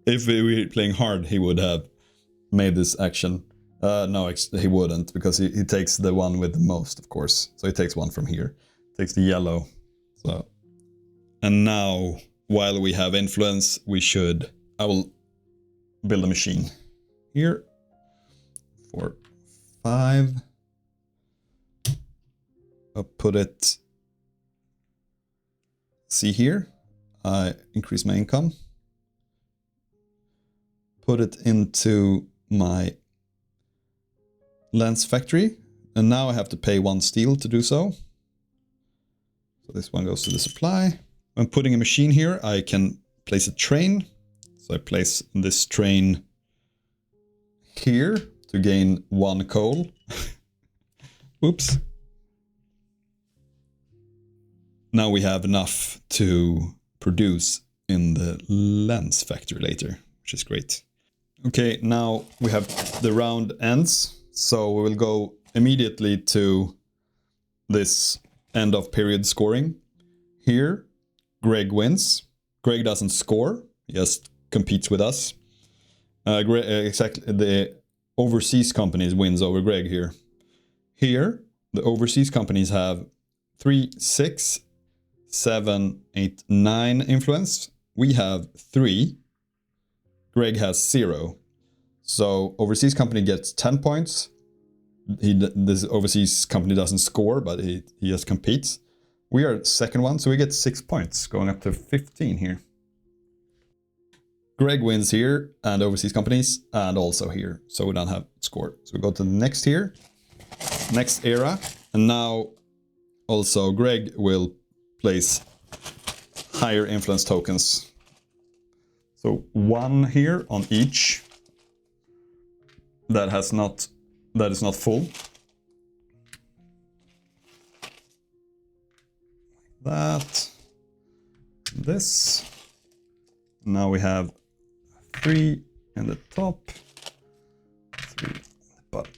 If we were playing hard, he would have made this action. No, he wouldn't, because he takes the one with the most, of course. So he takes one from here. Takes the yellow. So, and now, while we have influence, I will build a machine here for 5. I'll put it, see here, I increase my income, put it into my lens factory, and now I have to pay 1 steel to do so. So this one goes to the supply. When putting a machine here, I can place a train. So I place this train here to gain 1 coal. Oops. Now we have enough to produce in the lens factory later, which is great. Okay, now we have the round ends. So we will go immediately to this end of period scoring. Here, Greg wins. Greg doesn't score, he just competes with us. Exactly, the overseas companies wins over Greg here. Here, the overseas companies have 3, 6, 7, 8, 9 influence. We have 3. Greg has 0. So overseas company gets 10 points. This overseas company doesn't score, but he just competes. We are second one, so we get 6 points, going up to 15 here. Greg wins here, and overseas companies, and also here, so we don't have score. So we go to the next here, next era, and now also Greg will place higher influence tokens. So 1 here on each that is not full. That, this. Now we have 3 in the top, 3 in the bottom.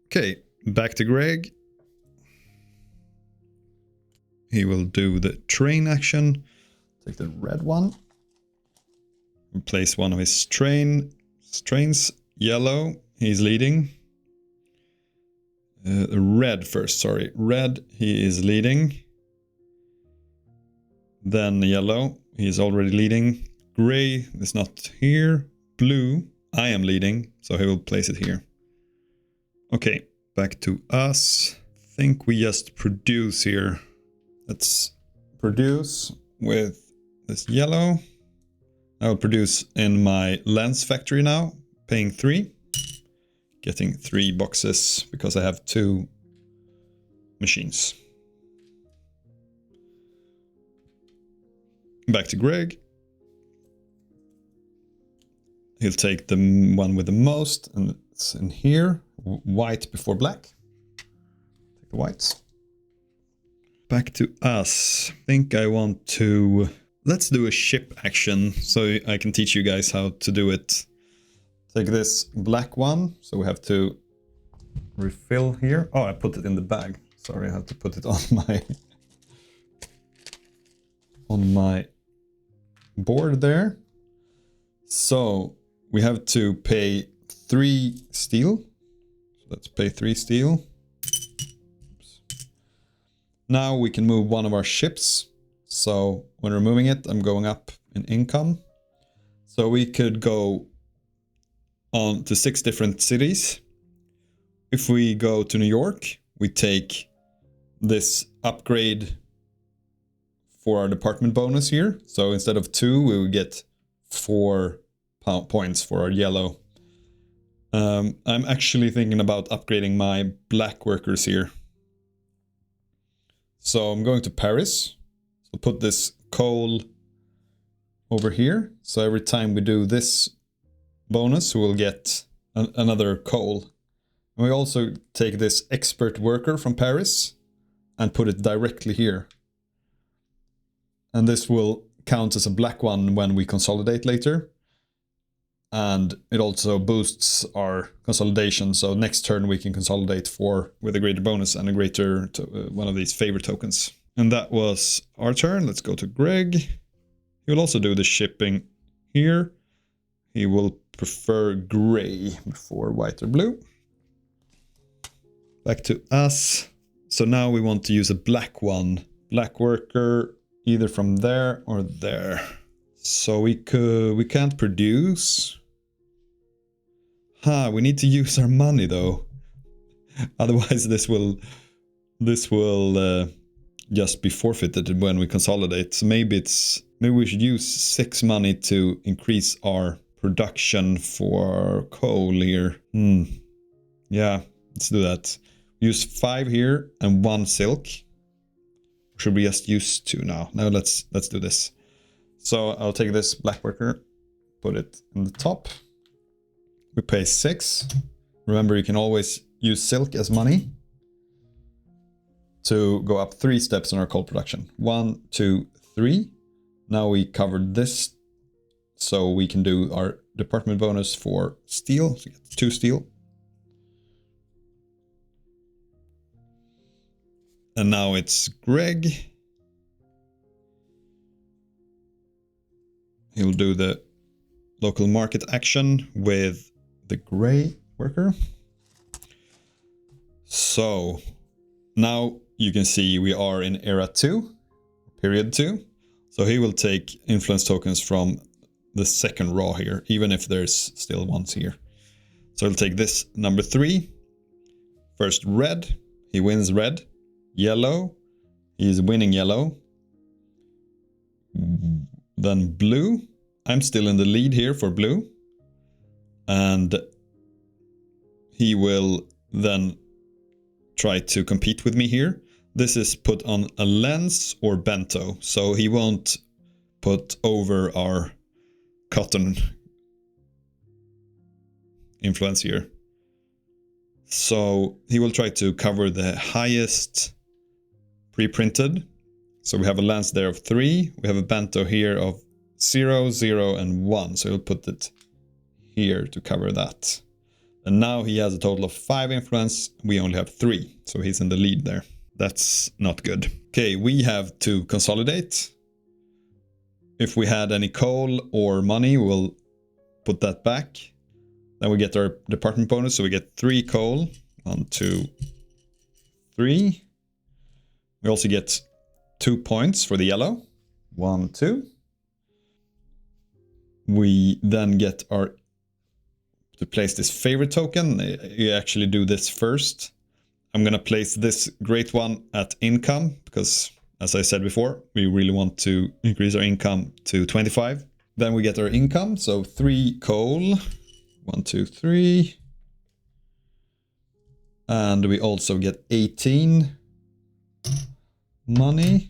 Okay, back to Greg. He will do the train action. Take the red one. Place one of his trains. Yellow, he's leading. Red first, sorry. Red, he is leading. Then yellow, he is already leading. Gray is not here. Blue, I am leading, so he will place it here. Okay, back to us. I think we just produce here. Let's produce with this yellow. I will produce in my lens factory now, paying 3. Getting 3 boxes because I have 2 machines. Back to Greg. He'll take the one with the most, and it's in here. White before black. Take the whites. Back to us. I think I want to... Let's do a ship action so I can teach you guys how to do it. Take this black one. So we have to refill here. Oh, I put it in the bag. Sorry, I have to put it on my board there. So we have to pay 3 steel. So let's pay 3 steel. Oops. Now we can move one of our ships. So when we're moving it, I'm going up in income. So we could go on to 6 different cities. If we go to New York, we take this upgrade for our department bonus here. So instead of 2, we would get 4 points for our yellow. I'm actually thinking about upgrading my black workers here. So I'm going to Paris. So put this coal over here. So every time we do this bonus, we'll get another coal. And we also take this expert worker from Paris and put it directly here. And this will count as a black one when we consolidate later. And it also boosts our consolidation. So next turn we can consolidate 4 with a greater bonus and a greater one of these favor tokens. And that was our turn. Let's go to Greg. He will also do the shipping here. He will prefer gray before white or blue. Back to us. So now we want to use a black one. Black worker either from there or there. So we can't produce. We need to use our money though. Otherwise this will just be forfeited when we consolidate. So maybe we should use 6 money to increase our production for coal here. Yeah, let's do that. Use 5 here and 1 silk. Should we just use 2 now? No, let's do this. So I'll take this black worker, put it in the top. We pay 6. Remember, you can always use silk as money to go up 3 steps in our coal production. 1, 2, 3. Now we covered this, so we can do our department bonus for steel. So we get 2 steel. And now it's Greg. He'll do the local market action with the gray worker. So now you can see we are in era 2, period 2. So he will take influence tokens from the second row here, even if there's still ones here. So he'll take this number 3. First red, he wins red. Yellow, he's winning yellow. Then blue, I'm still in the lead here for blue. And he will then try to compete with me here. This is put on a lens or bento, so he won't put over our cotton influence here. So he will try to cover the highest pre-printed. So we have a lens there of 3. We have a bento here of 0, 0, and 1. So he'll put it here to cover that. And now he has a total of 5 influence. We only have 3. So he's in the lead there. That's not good. Okay, we have to consolidate. If we had any coal or money, we'll put that back. Then we get our department bonus. So we get 3 coal. 1, 2, 3. We also get 2 points for the yellow. 1, 2. We then get our to place this favorite token. You actually do this first. I'm going to place this great one at income because, as I said before, we really want to increase our income to 25. Then we get our income. So 3 coal. 1, 2, 3. And we also get 18 money.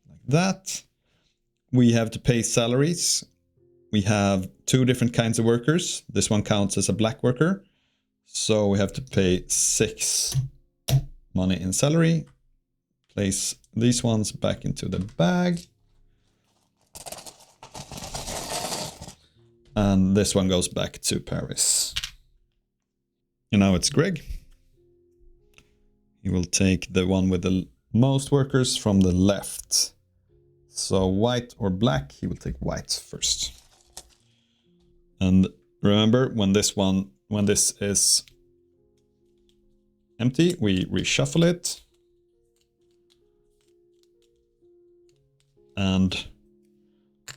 Like that. We have to pay salaries. We have 2 different kinds of workers. This one counts as a black worker. So we have to pay 6 money in salary. Place these ones back into the bag. And this one goes back to Paris. And now it's Greg. He will take the one with the most workers from the left. So white or black, he will take white first. And remember, when this is empty, we reshuffle it. And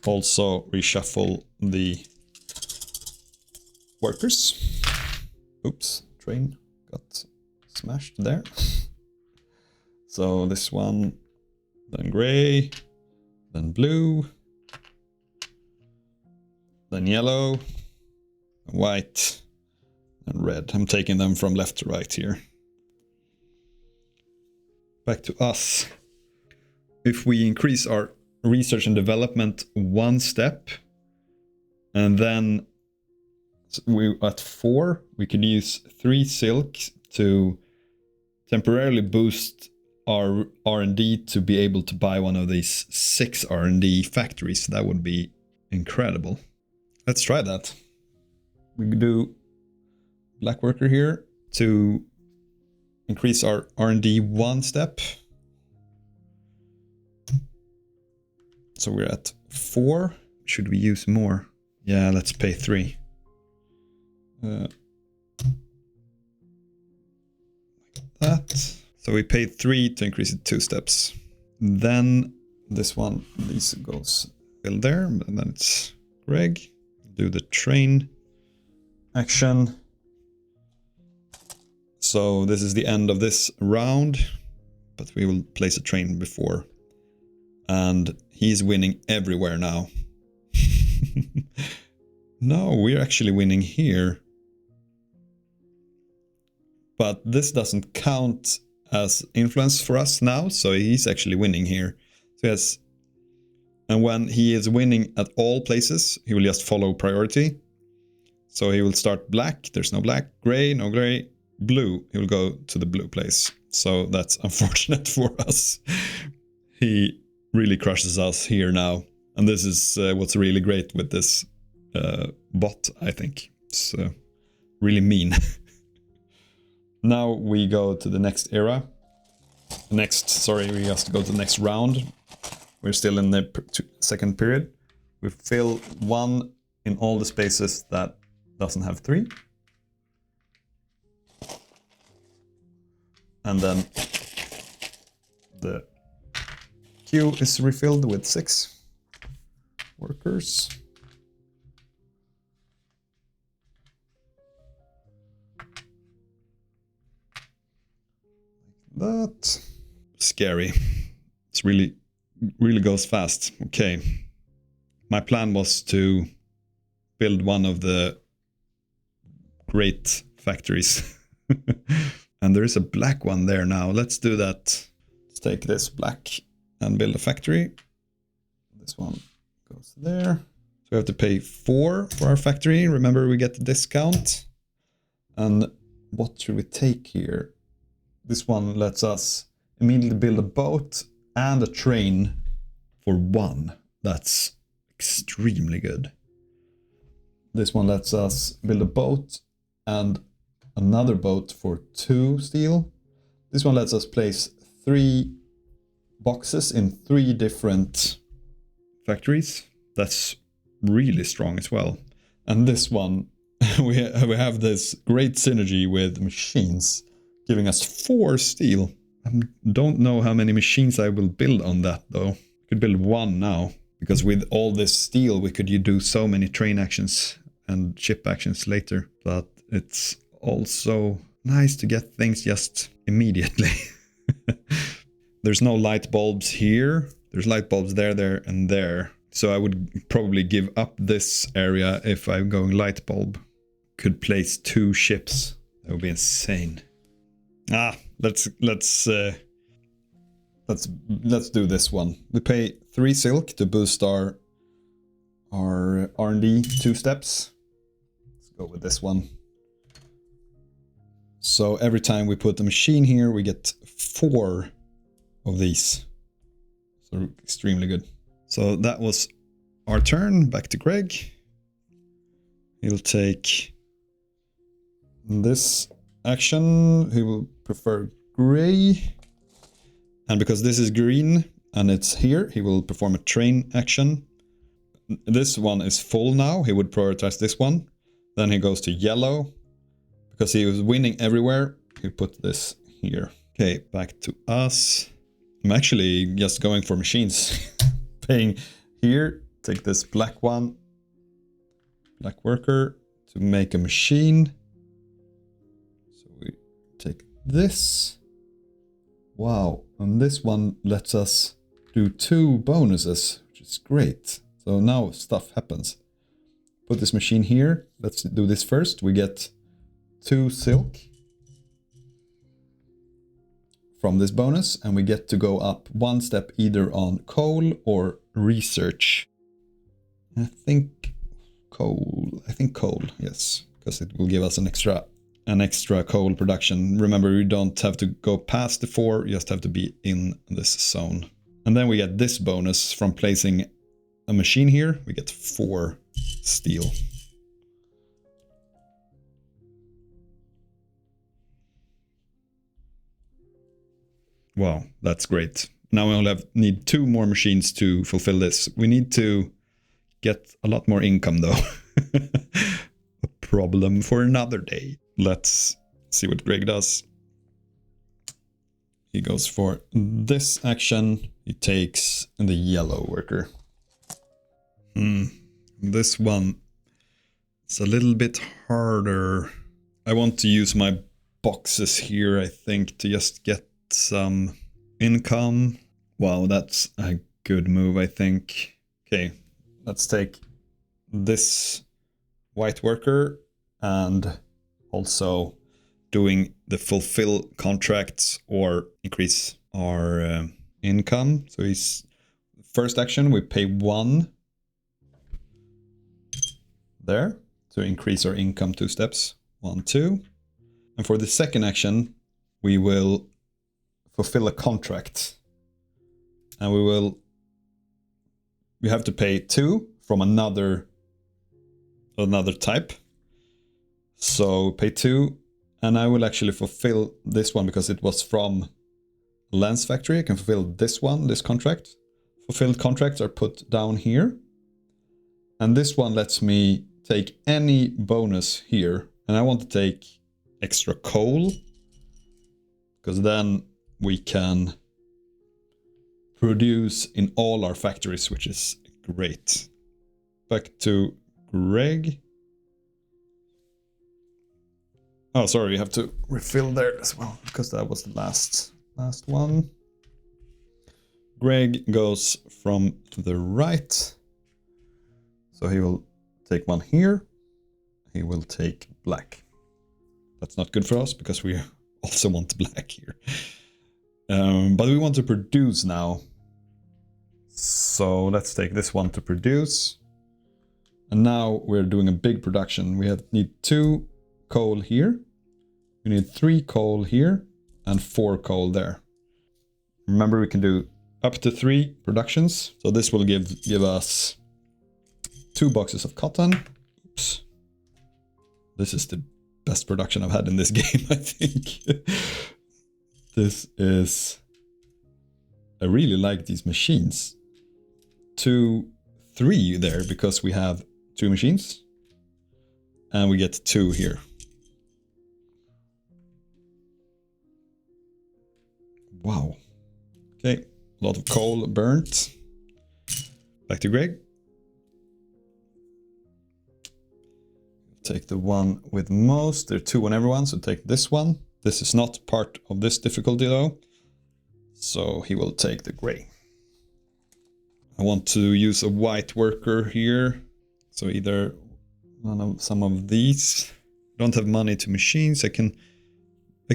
also reshuffle the workers. Oops, train got smashed there. So this one, then gray, then blue, then yellow, white, and red. I'm taking them from left to right here. Back to us. If we increase our research and development 1 step, and then we at 4, we could use 3 silk to temporarily boost our R&D to be able to buy one of these 6 R&D factories. That would be incredible. Let's try that. We do black worker here to increase our R&D 1 step. So we're at 4. Should we use more? Yeah, let's pay 3. Like that. So we paid 3 to increase it 2 steps. Then this one, this goes build there, and then it's Greg. Do the train action. So this is the end of this round, but we will place a train before. And he's winning everywhere now. No, we're actually winning here. But this doesn't count as influence for us now, so he's actually winning here. So yes, and when he is winning at all places, he will just follow priority. So he will start black, there's no black, gray, no gray, blue, he will go to the blue place. So that's unfortunate for us. He really crushes us here now. And this is what's really great with this bot, I think. It's really mean. Now we go to the next era. We just go to the next round. We're still in the second period. We fill 1 in all the spaces that doesn't have 3. And then the queue is refilled with 6 workers. That scary. It's really goes fast. Okay. My plan was to build one of the great factories. And there is a black one there now. Let's do that. Let's take this black and build a factory. This one goes there. So we have to pay 4 for our factory. Remember, we get the discount. And what should we take here? This one lets us immediately build a boat and a train for 1. That's extremely good. This one lets us build a boat and another boat for 2 steel. This one lets us place 3 boxes in 3 different factories. That's really strong as well. And this one, we have this great synergy with machines, giving us 4 steel. I don't know how many machines I will build on that though. I could build 1 now, because with all this steel we could do so many train actions and ship actions later. But it's also nice to get things just immediately. There's no light bulbs here. There's light bulbs there, there, and there. So I would probably give up this area if I'm going light bulb. Could place 2 ships. That would be insane. Let's do this one. We pay 3 silk to boost our R&D 2 steps. Let's go with this one. So every time we put the machine here, we get 4 of these. So extremely good. So that was our turn. Back to Greg. He'll take this action. He will prefer gray. And because this is green and it's here, he will perform a train action. This one is full now. He would prioritize this one. Then he goes to yellow. Because he was winning everywhere, he put this here. Okay, back to us. I'm actually just going for machines. Paying here, take this black one. Black worker to make a machine. So we take this. Wow, and this one lets us do 2 bonuses, which is great. So now stuff happens. Put this machine here. Let's do this first. We get 2 silk from this bonus, and we get to go up 1 step either on coal or research. I think coal, yes, because it will give us an extra an extra coal production. Remember, you don't have to go past the 4, you just have to be in this zone. And then we get this bonus from placing a machine here. We get 4 steel. Wow, that's great. Now we only need 2 more machines to fulfill this. We need to get a lot more income though. A problem for another day. Let's see what Greg does. He goes for this action. He takes the yellow worker. This one is a little bit harder. I want to use my boxes here, I think, to just get some income. Wow, that's a good move, I think. Okay, let's take this white worker and also doing the fulfill contracts or increase our income. So he's first action, we pay 1 there to increase our income 2 steps. 1, 2. And for the second action, we will fulfill a contract. And we have to pay 2 from another type. So pay 2, and I will actually fulfill this one because it was from Lens Factory. I can fulfill this one, this contract. Fulfilled contracts are put down here. And this one lets me take any bonus here. And I want to take extra coal, because then we can produce in all our factories, which is great. Back to Greg. Oh, sorry, you have to refill there as well, because that was the last one. Greg goes from the right. So he will take 1 here. He will take black. That's not good for us, because we also want black here. But we want to produce now. So let's take this one to produce. And now we're doing a big production. We need 2 coal here. We need 3 coal here and 4 coal there. Remember, we can do up to 3 productions. So this will give us 2 boxes of cotton. Oops. This is the best production I've had in this game, I think. This is... I really like these machines. 2, 3 there, because we have 2 machines. And we get 2 here. Wow. Okay, a lot of coal burnt. Back to Greg. Take the one with most. There are 2 on everyone, so take this one. This is not part of this difficulty though. So he will take the gray. I want to use a white worker here. So either some of these. Don't have money to machines. I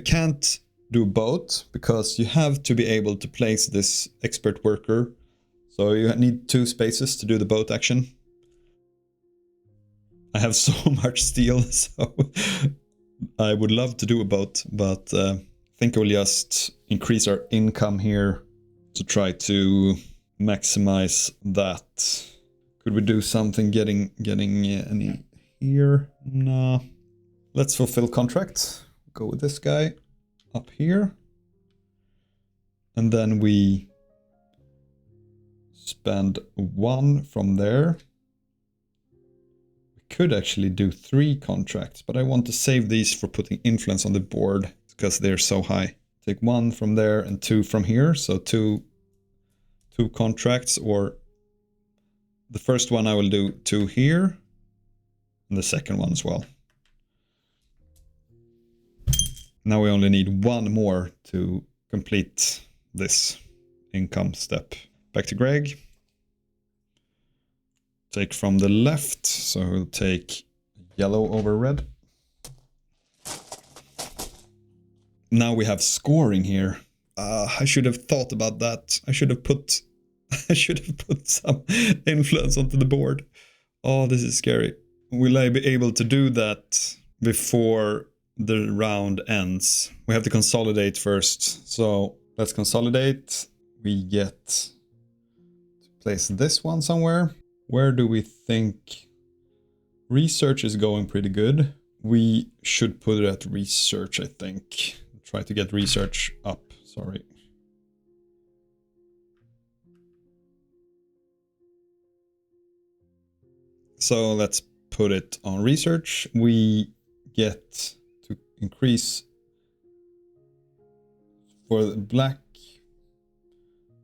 can't do both, because you have to be able to place this expert worker. So you need 2 spaces to do the boat action. I have so much steel, so I would love to do a boat, but I think I will just increase our income here to try to maximize that. Could we do something getting any here? No. Let's fulfill contract. Go with this guy up here. And then we spend 1 from there. We could actually do 3 contracts, but I want to save these for putting influence on the board because they're so high. Take 1 from there and 2 from here. So two contracts, or the first one I will do 2 here and the second one as well. Now we only need 1 more to complete this income step. Back to Greg. Take from the left, so we'll take yellow over red. Now we have scoring here. I should have thought about that. I should have put some influence onto the board. Oh, this is scary. Will I be able to do that before the round ends. We have to consolidate first. So let's consolidate. We get to place this one somewhere. Where do we think research is going pretty good? We should put it at research, I think. Try to get research up, sorry. So let's put it on research. We get to increase for the black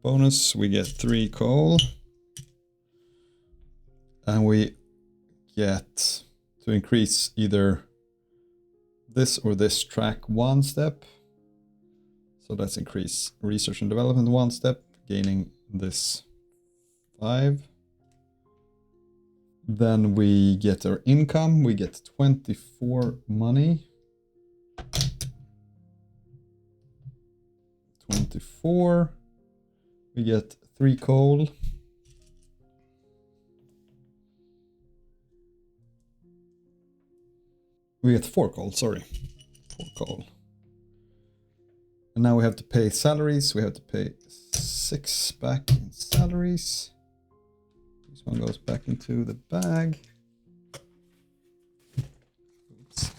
bonus, we get 3 coal. And we get to increase either this or this track 1 step. So let's increase research and development 1 step, gaining this 5. Then we get our income, we get 24 money. 24. We get 3 coal. We get 4 coal, sorry. 4 coal. And now we have to pay salaries. We have to pay 6 back in salaries. This one goes back into the bag. Oops.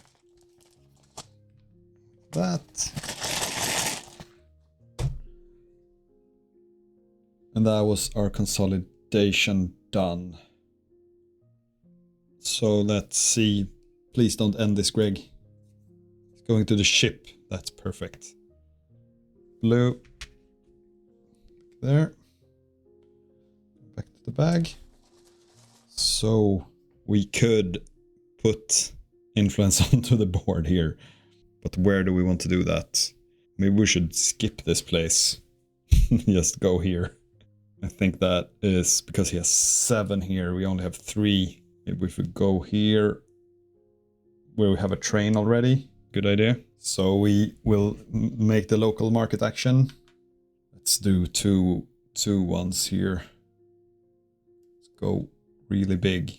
That. And that was our consolidation done. So let's see. Please don't end this, Greg. It's going to the ship. That's perfect. Blue. There. Back to the bag. So we could put influence onto the board here. But where do we want to do that? Maybe we should skip this place. Just go here. I think that is because he has 7 here. We only have 3. Maybe if we go here where we have a train already. Good idea. So we will make the local market action. Let's do two ones here. Let's go really big.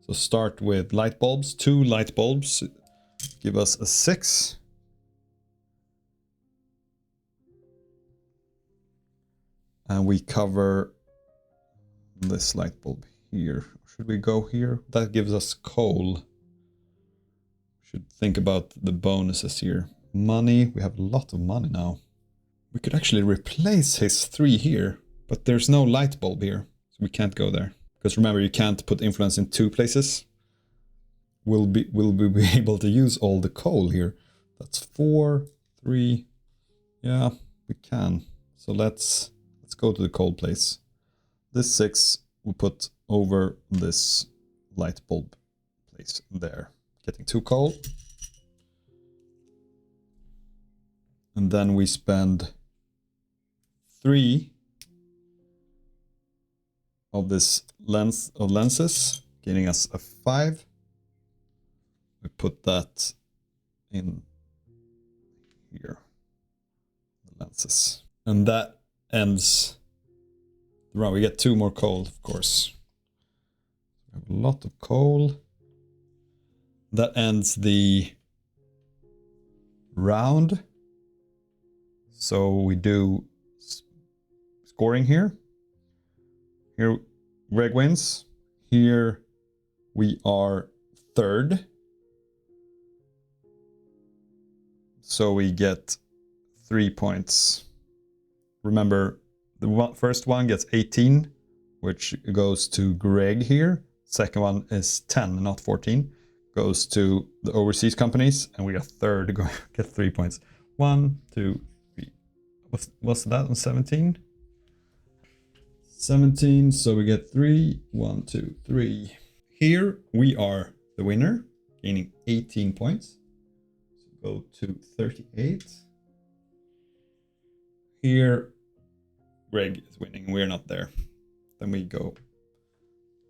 So start with light bulbs. 2 light bulbs give us a 6. And we cover this light bulb here. Should we go here? That gives us coal. Should think about the bonuses here. Money, we have a lot of money now. We could actually replace his 3 here, but there's no light bulb here, so we can't go there. Because remember, you can't put influence in 2 places. Will we be able to use all the coal here? That's 4, 3. Yeah, we can. So let's go to the coal place. This 6 we'll put over this light bulb place there. Getting 2 coal. And then we spend 3 of this length of lenses, getting us a 5. We put that in here, the lenses. And that ends the round. We get 2 more coal, of course. We have a lot of coal. That ends the round. So we do scoring here. Here Greg wins. Here we are 3rd. So we get 3 points. Remember, the first one gets 18, which goes to Greg here. Second one is 10, not 14. Goes to the overseas companies, and we got 3rd to get 3 points. 1, 2, 3. What's that on 17? 17, so we get 3. 1, 2, 3. Here we are the winner, gaining 18 points. So go to 38. Here, Greg is winning. We're not there. Then we go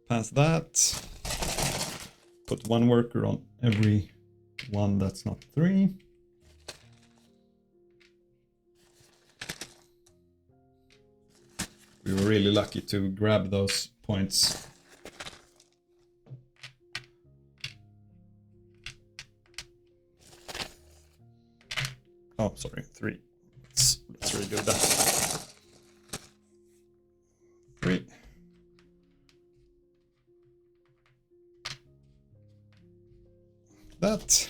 past that. Put 1 worker on every one that's not 3. We were really lucky to grab those points. Oh, sorry, 3. Let's redo that. 3. That.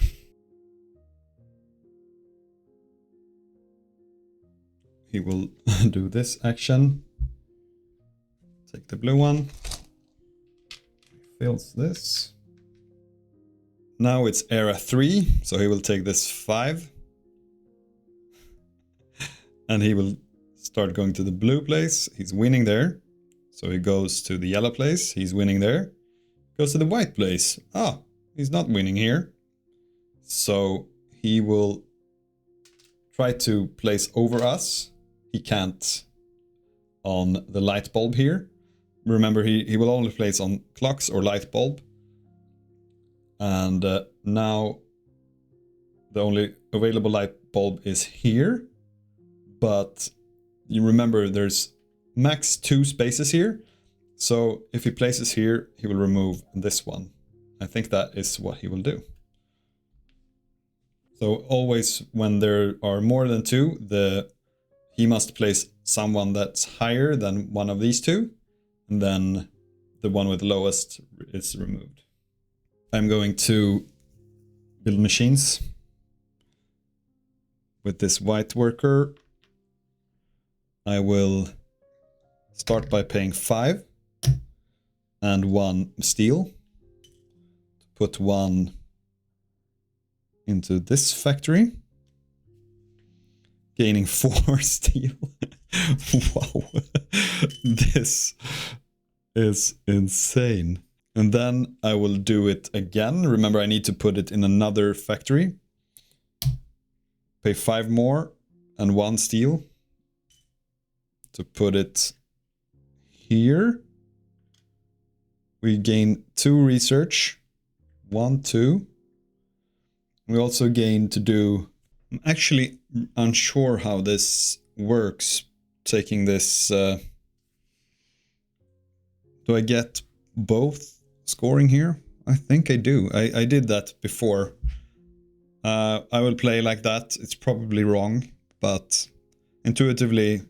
He will do this action. Take the blue one. Fills this. Now it's era 3, so he will take this 5. And he will start going to the blue place. He's winning there. So he goes to the yellow place. He's winning there. Goes to the white place. Ah, he's not winning here. So he will try to place over us. He can't on the light bulb here. Remember, he will only place on clocks or light bulb. And now the only available light bulb is here. But you remember there's max 2 spaces here. So if he places here, he will remove this one. I think that is what he will do. So always when there are more than 2, he must place someone that's higher than one of these 2. And then the one with the lowest is removed. I'm going to build machines with this white worker. I will start by paying 5 and 1 steel. Put 1 into this factory. Gaining 4 steel. Wow. This is insane. And then I will do it again. Remember, I need to put it in another factory. Pay 5 more and 1 steel. To put it here. We gain 2 research. 1, 2. We also gain to do... I'm actually unsure how this works. Taking this... do I get both scoring here? I think I do. I did that before. I will play like that. It's probably wrong, but intuitively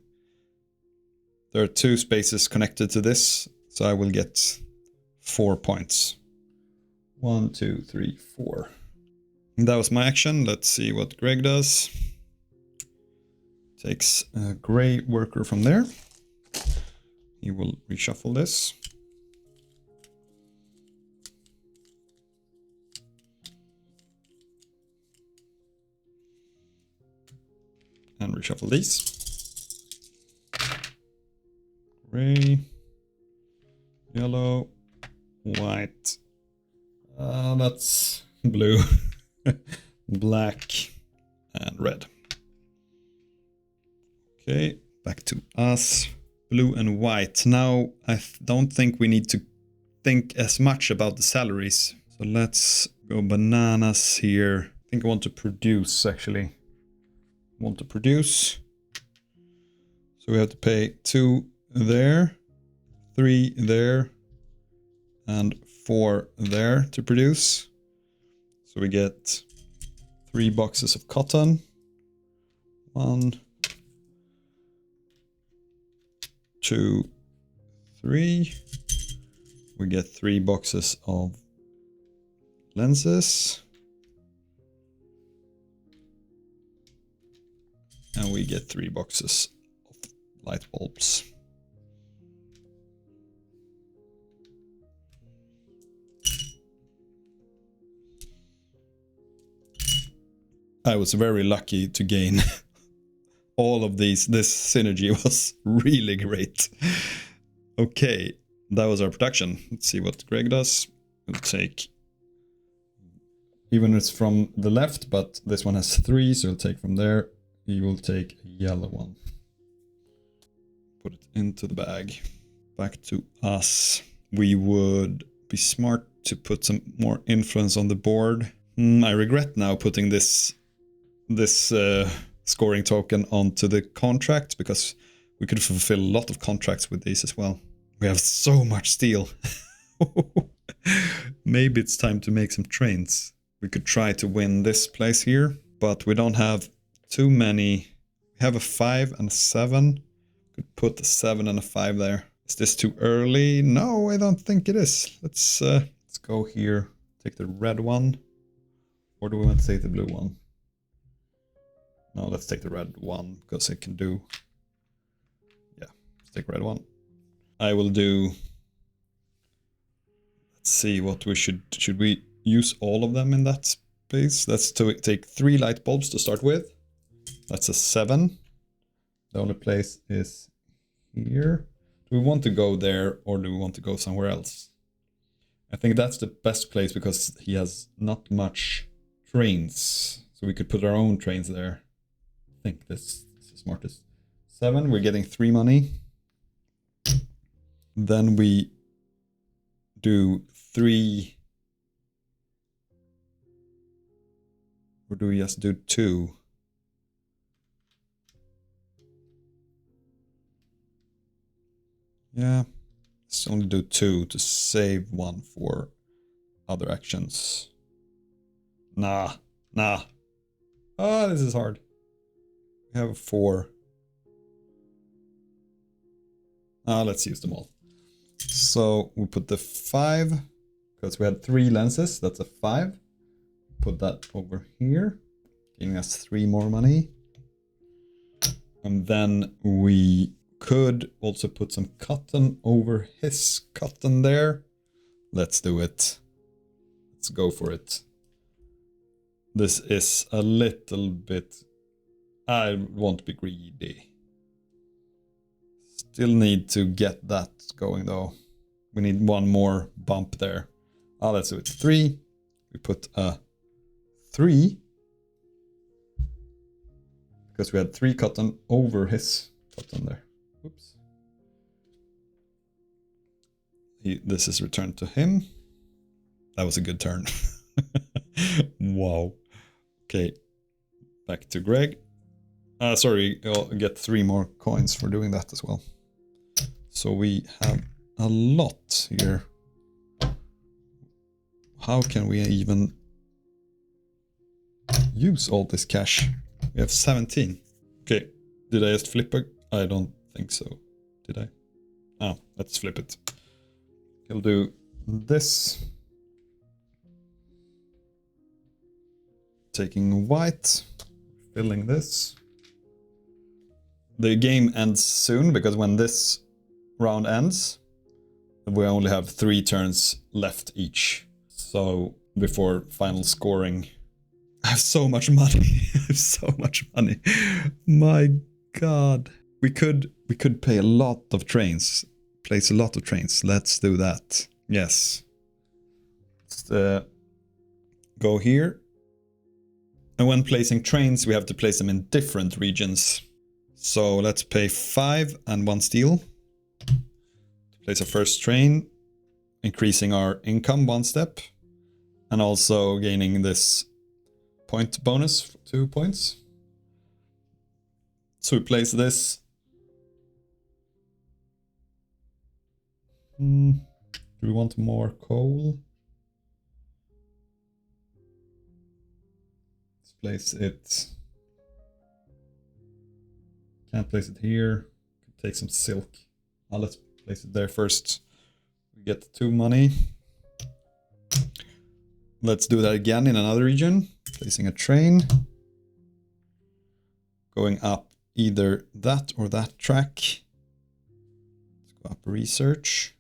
there are 2 spaces connected to this, so I will get 4 points. 1, 2, 3, 4. And that was my action. Let's see what Greg does. Takes a gray worker from there. He will reshuffle this. And reshuffle these. Gray, yellow, white. That's blue, black, and red. Okay, back to us. Blue and white. Now, I don't think we need to think as much about the salaries. So let's go bananas here. I think I want to produce, actually. Want to produce. So we have to pay 2 there, 3 there, and 4 there to produce. So we get 3 boxes of cotton. 1, 2, 3. We get 3 boxes of lenses. And we get 3 boxes of light bulbs. I was very lucky to gain all of these. This synergy was really great. Okay, that was our production. Let's see what Greg does. We'll take, even it's from the left, but this one has 3, so we'll take from there. He will take a yellow one. Put it into the bag. Back to us. We would be smart to put some more influence on the board. I regret now putting this scoring token onto the contract, because we could fulfill a lot of contracts with these as well. We have so much steel. Maybe it's time to make some trains. We could try to win this place here, but we don't have too many. We have a 5 and a 7. Could put a 7 and a 5 there. Is this too early? No, I don't think it is. Let's go here. Take the red one. Or do we want to take the blue one? No, let's take the red one because it can do. Yeah, let's take red one. I will do. Let's see what we should we use all of them in that space? Let's take 3 light bulbs to start with. That's a 7. The only place is here. Do we want to go there or do we want to go somewhere else? I think that's the best place because he has not much trains. So we could put our own trains there. I think this is the smartest. 7, we're getting 3 money. Then we do 3. Or do we just do 2? Yeah, let's only do 2 to save 1 for other actions. Nah. Oh, this is hard. We have a 4. Let's use them all. So we put the 5, because we had 3 lenses, that's a 5. Put that over here, giving us 3 more money. And then we could also put some cotton over his cotton there. Let's do it. Let's go for it. This is a little bit... I won't be greedy. Still need to get that going though. We need 1 more bump there. Let's do it. 3. We put a 3. Because we had 3 cotton over his cotton there. Oops. This is returned to him. That was a good turn. Wow. Okay. Back to Greg. Sorry, I'll get 3 more coins for doing that as well. So we have a lot here. How can we even use all this cash? We have 17. Okay, did I just flip it? I don't think so. Did I? Let's flip it. He'll do this. Taking white, filling this. The game ends soon because when this round ends, we only have 3 turns left each. So before final scoring, I have so much money. I have so much money. My God. We could pay a lot of trains. Place a lot of trains. Let's do that. Yes. Let's go here. And when placing trains, we have to place them in different regions. So let's pay 5 and 1 steel. Place our first train, increasing our income 1 step. And also gaining this point bonus, 2 points. So we place this. Do we want more coal? Let's place it. Can't place it here. Take some silk. Let's place it there first. We get 2 money. Let's do that again in another region. Placing a train. Going up either that or that track. Let's go up research.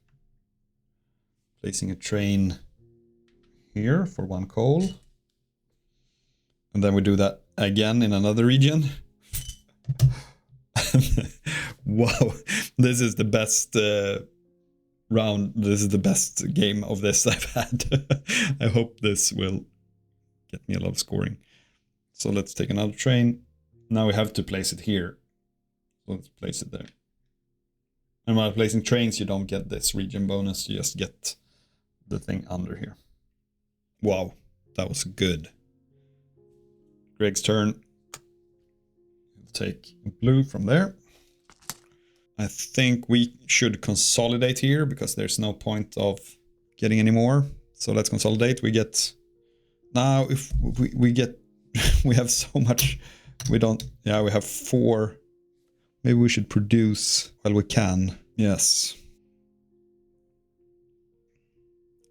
Placing a train here for 1 coal. And then we do that again in another region. Wow, this is the best round. This is the best game of this I've had. I hope this will get me a lot of scoring. So let's take another train. Now we have to place it here. So let's place it there. And while placing trains, you don't get this region bonus. You just get the thing under here. Wow, that was good. Greg's turn. Take blue from there. I think we should consolidate here because there's no point of getting any more. So let's consolidate. We get now if we get we have so much We don't, yeah, we have 4. Maybe we should produce while we can. Yes.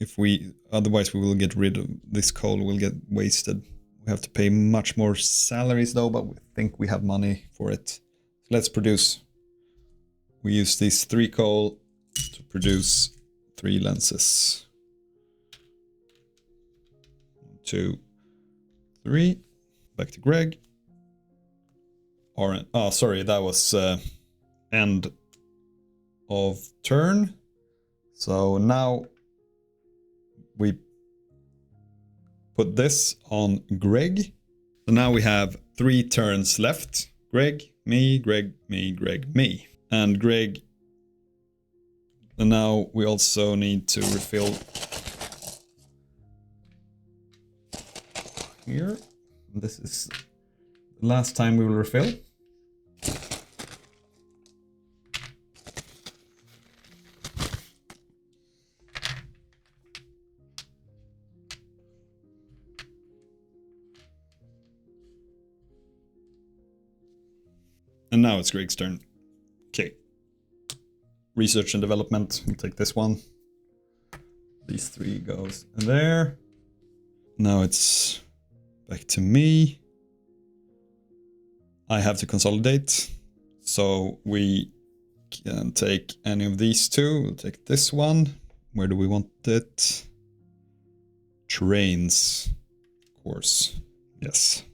If we, otherwise we will get rid of this coal, will get wasted. We have to pay much more salaries though, but we think we have money for it. Let's produce. We use these 3 coal to produce 3 lenses. 1, 2, 3. Back to Greg. Oh, sorry, that was end of turn. So now we put this on Greg. So now we have 3 turns left. Greg, me, Greg, me, Greg, me. And Greg. And now we also need to refill here. This is the last time we will refill. And now it's Greg's turn. Okay. Research and development. We'll take this one. These 3 goes in there. Now it's back to me. I have to consolidate. So we can take any of these 2. We'll take this one. Where do we want it? Trains. Of course. Yes.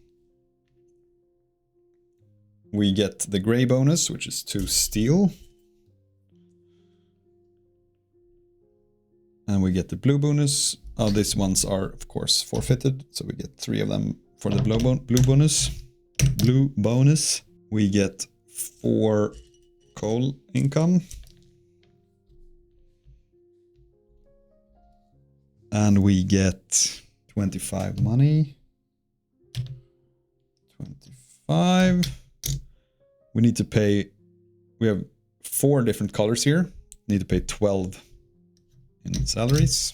We get the gray bonus, which is 2 steel. And we get the blue bonus. Oh, these ones are, of course, forfeited. So we get 3 of them for the blue bonus. Blue bonus. We get 4 coal income. And we get 25 money. 25. We need to pay, we have 4 different colors here. Need to pay 12 in salaries.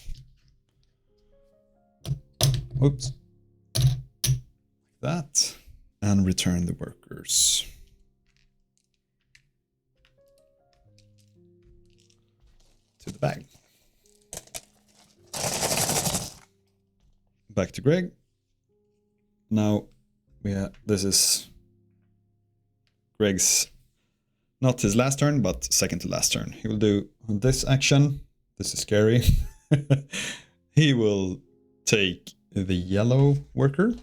Oops. Like that. And return the workers. To the bag. Back to Greg. Now, this is Greg's, not his last turn, but second to last turn. He will do this action. This is scary. He will take the yellow worker.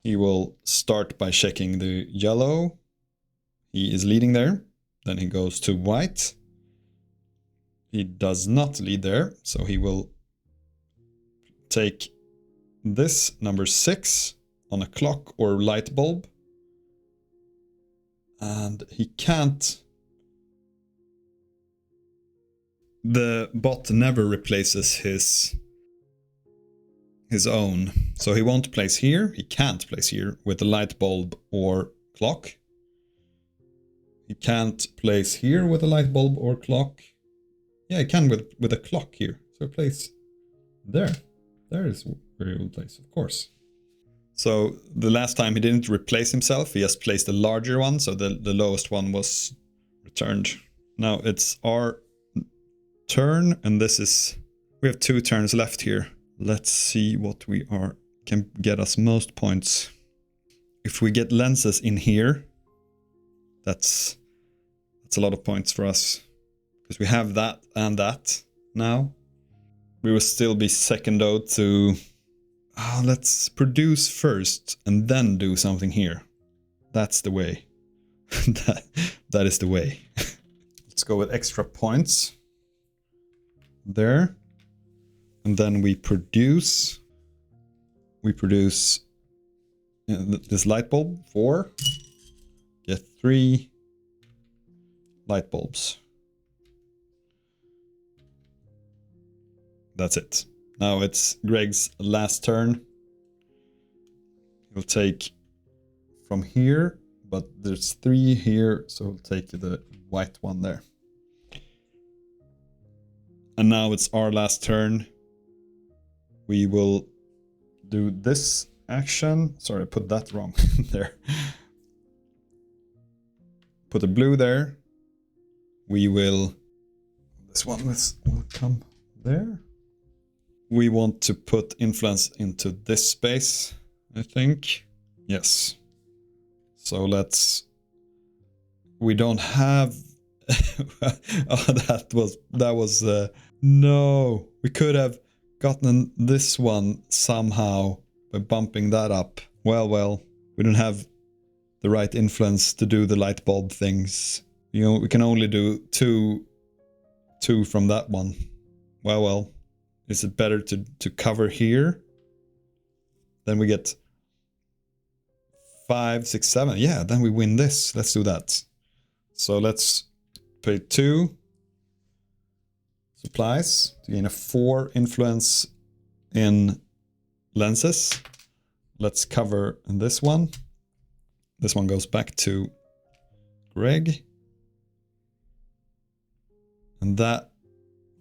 He will start by checking the yellow. He is leading there. Then he goes to white. He does not lead there, so he will take this number 6 on a clock or light bulb. And he can't. The bot never replaces his own. So he won't place here. He can't place here with a light bulb or clock. He can't place here with a light bulb or clock. Yeah, he can with a clock here. So place there. There is where he will place, of course. So the last time he didn't replace himself, he just placed a larger one, so the lowest one was returned. Now it's our turn, and this is, we have 2 turns left here. Let's see what we can get us most points. If we get lenses in here, that's a lot of points for us. Because we have that and that now. We will still be second though to... let's produce first and then do something here. That's the way. that is the way. Let's go with extra points. There. And then we produce. We produce this light bulb. 4. Get 3 light bulbs. That's it. Now it's Greg's last turn. He'll take from here, but there's 3 here, so he'll take the white one there. And now it's our last turn. We will do this action. Sorry, I put that wrong there. Put a blue there. We will... This one will come there. We want to put influence into this space, I think. Yes. So let's... We don't have... Oh, that was no. We could have gotten this one somehow by bumping that up. Well, we don't have the right influence to do the light bulb things. You know, we can only do two from that one. Well, is it better to cover here? Then we get 5, 6, 7. Yeah, then we win this. Let's do that. So let's pay 2 supplies to gain a 4 influence in lenses. Let's cover this one. This one goes back to Greg. And that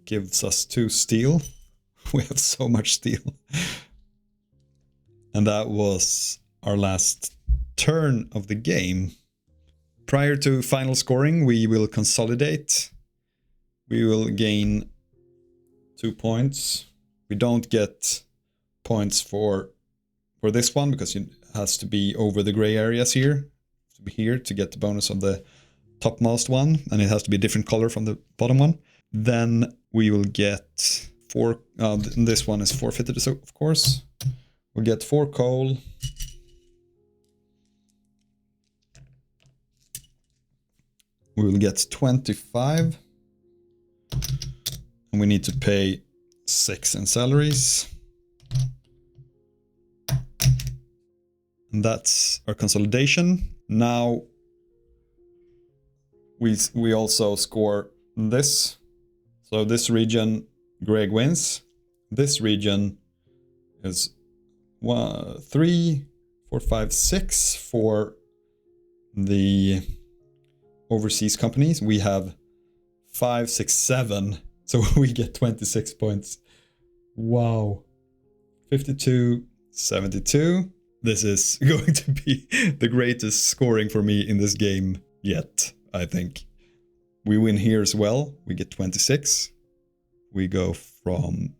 gives us 2 steel. We have so much steel. And that was our last turn of the game. Prior to final scoring, we will consolidate. We will gain 2 points. We don't get points for this one because it has to be over the gray areas here. To be here to get the bonus of the topmost one, and it has to be a different color from the bottom one. Then we will get 4. This one is forfeited, so of course. We'll get 4 coal. We will get 25. And we need to pay 6 in salaries. And that's our consolidation. Now we also score this. So this region, Greg wins. This region is 1, 3, 4, 5, 6 for the overseas companies. We have 5, 6, 7. So we get 26 points. Wow. 52, 72. This is going to be the greatest scoring for me in this game yet, I think. We win here as well. We get 26. We go from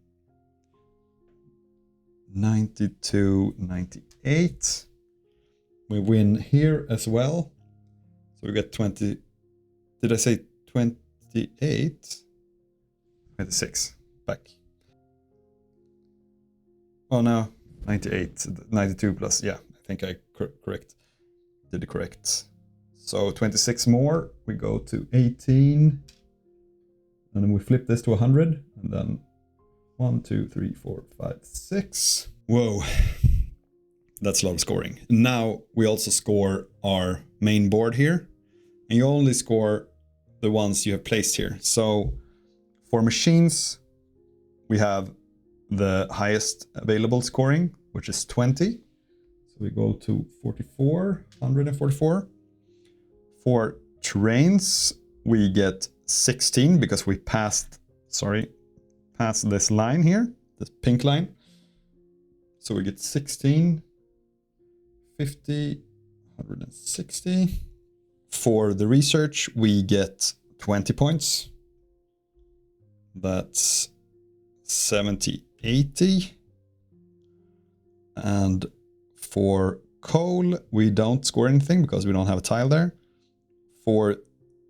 90 to 98. We win here as well. So we get 20. Did I say 28? 26. Back. Oh no, 98. 92 plus. Yeah, I think I did it correct. So 26 more. We go to 18. And then we flip this to 100. And then 1, 2, 3, 4, 5, 6. Whoa. That's a lot of scoring. Now we also score our main board here. And you only score the ones you have placed here. So for machines, we have the highest available scoring, which is 20. So we go to 44, 144. For trains, we get 16 because we passed this line here, this pink line. So we get 16, 50, 160. For the research, we get 20 points. That's 70, 80. And for coal, we don't score anything because we don't have a tile there. For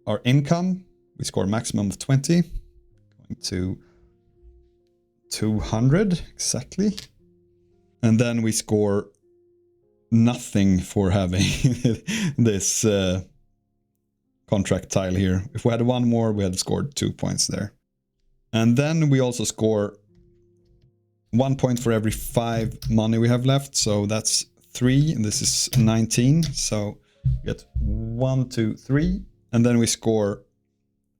our income, we score a maximum of 20. Going to 200 exactly. And then we score nothing for having this contract tile here. If we had one more, we had scored 2 points there. And then we also score 1 point for every 5 money we have left. So that's 3, and this is 19. So we get 1, 2, 3. And then we score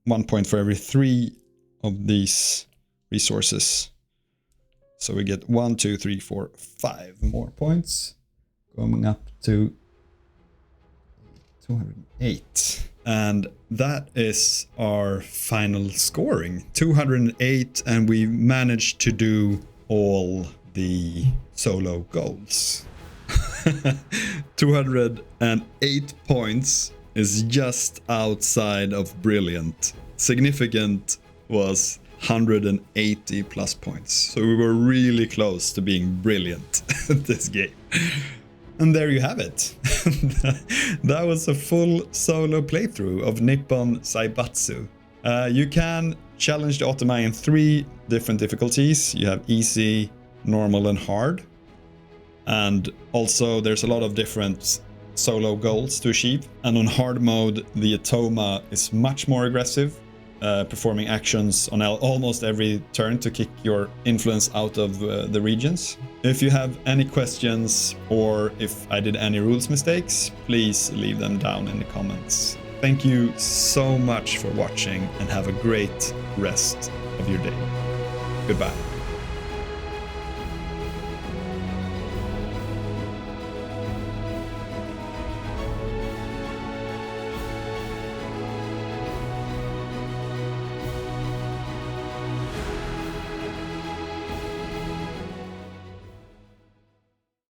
1 point for every 3 of these resources. So we get 1, 2, 3, 4, 5 more points. Going up to 208. And that is our final scoring. 208, and we managed to do all the solo goals. 208 points is just outside of brilliant. Significant was 180 plus points. So we were really close to being brilliant at this game. And there you have it. That was a full solo playthrough of Nippon Zaibatsu. You can challenge the Automa in 3 different difficulties. You have easy, normal and hard. And also there's a lot of different solo goals to achieve. And on hard mode, the Automa is much more aggressive, performing actions on almost every turn to kick your influence out of the regions. If you have any questions or if I did any rules mistakes, please leave them down in the comments. Thank you so much for watching and have a great rest of your day. Goodbye.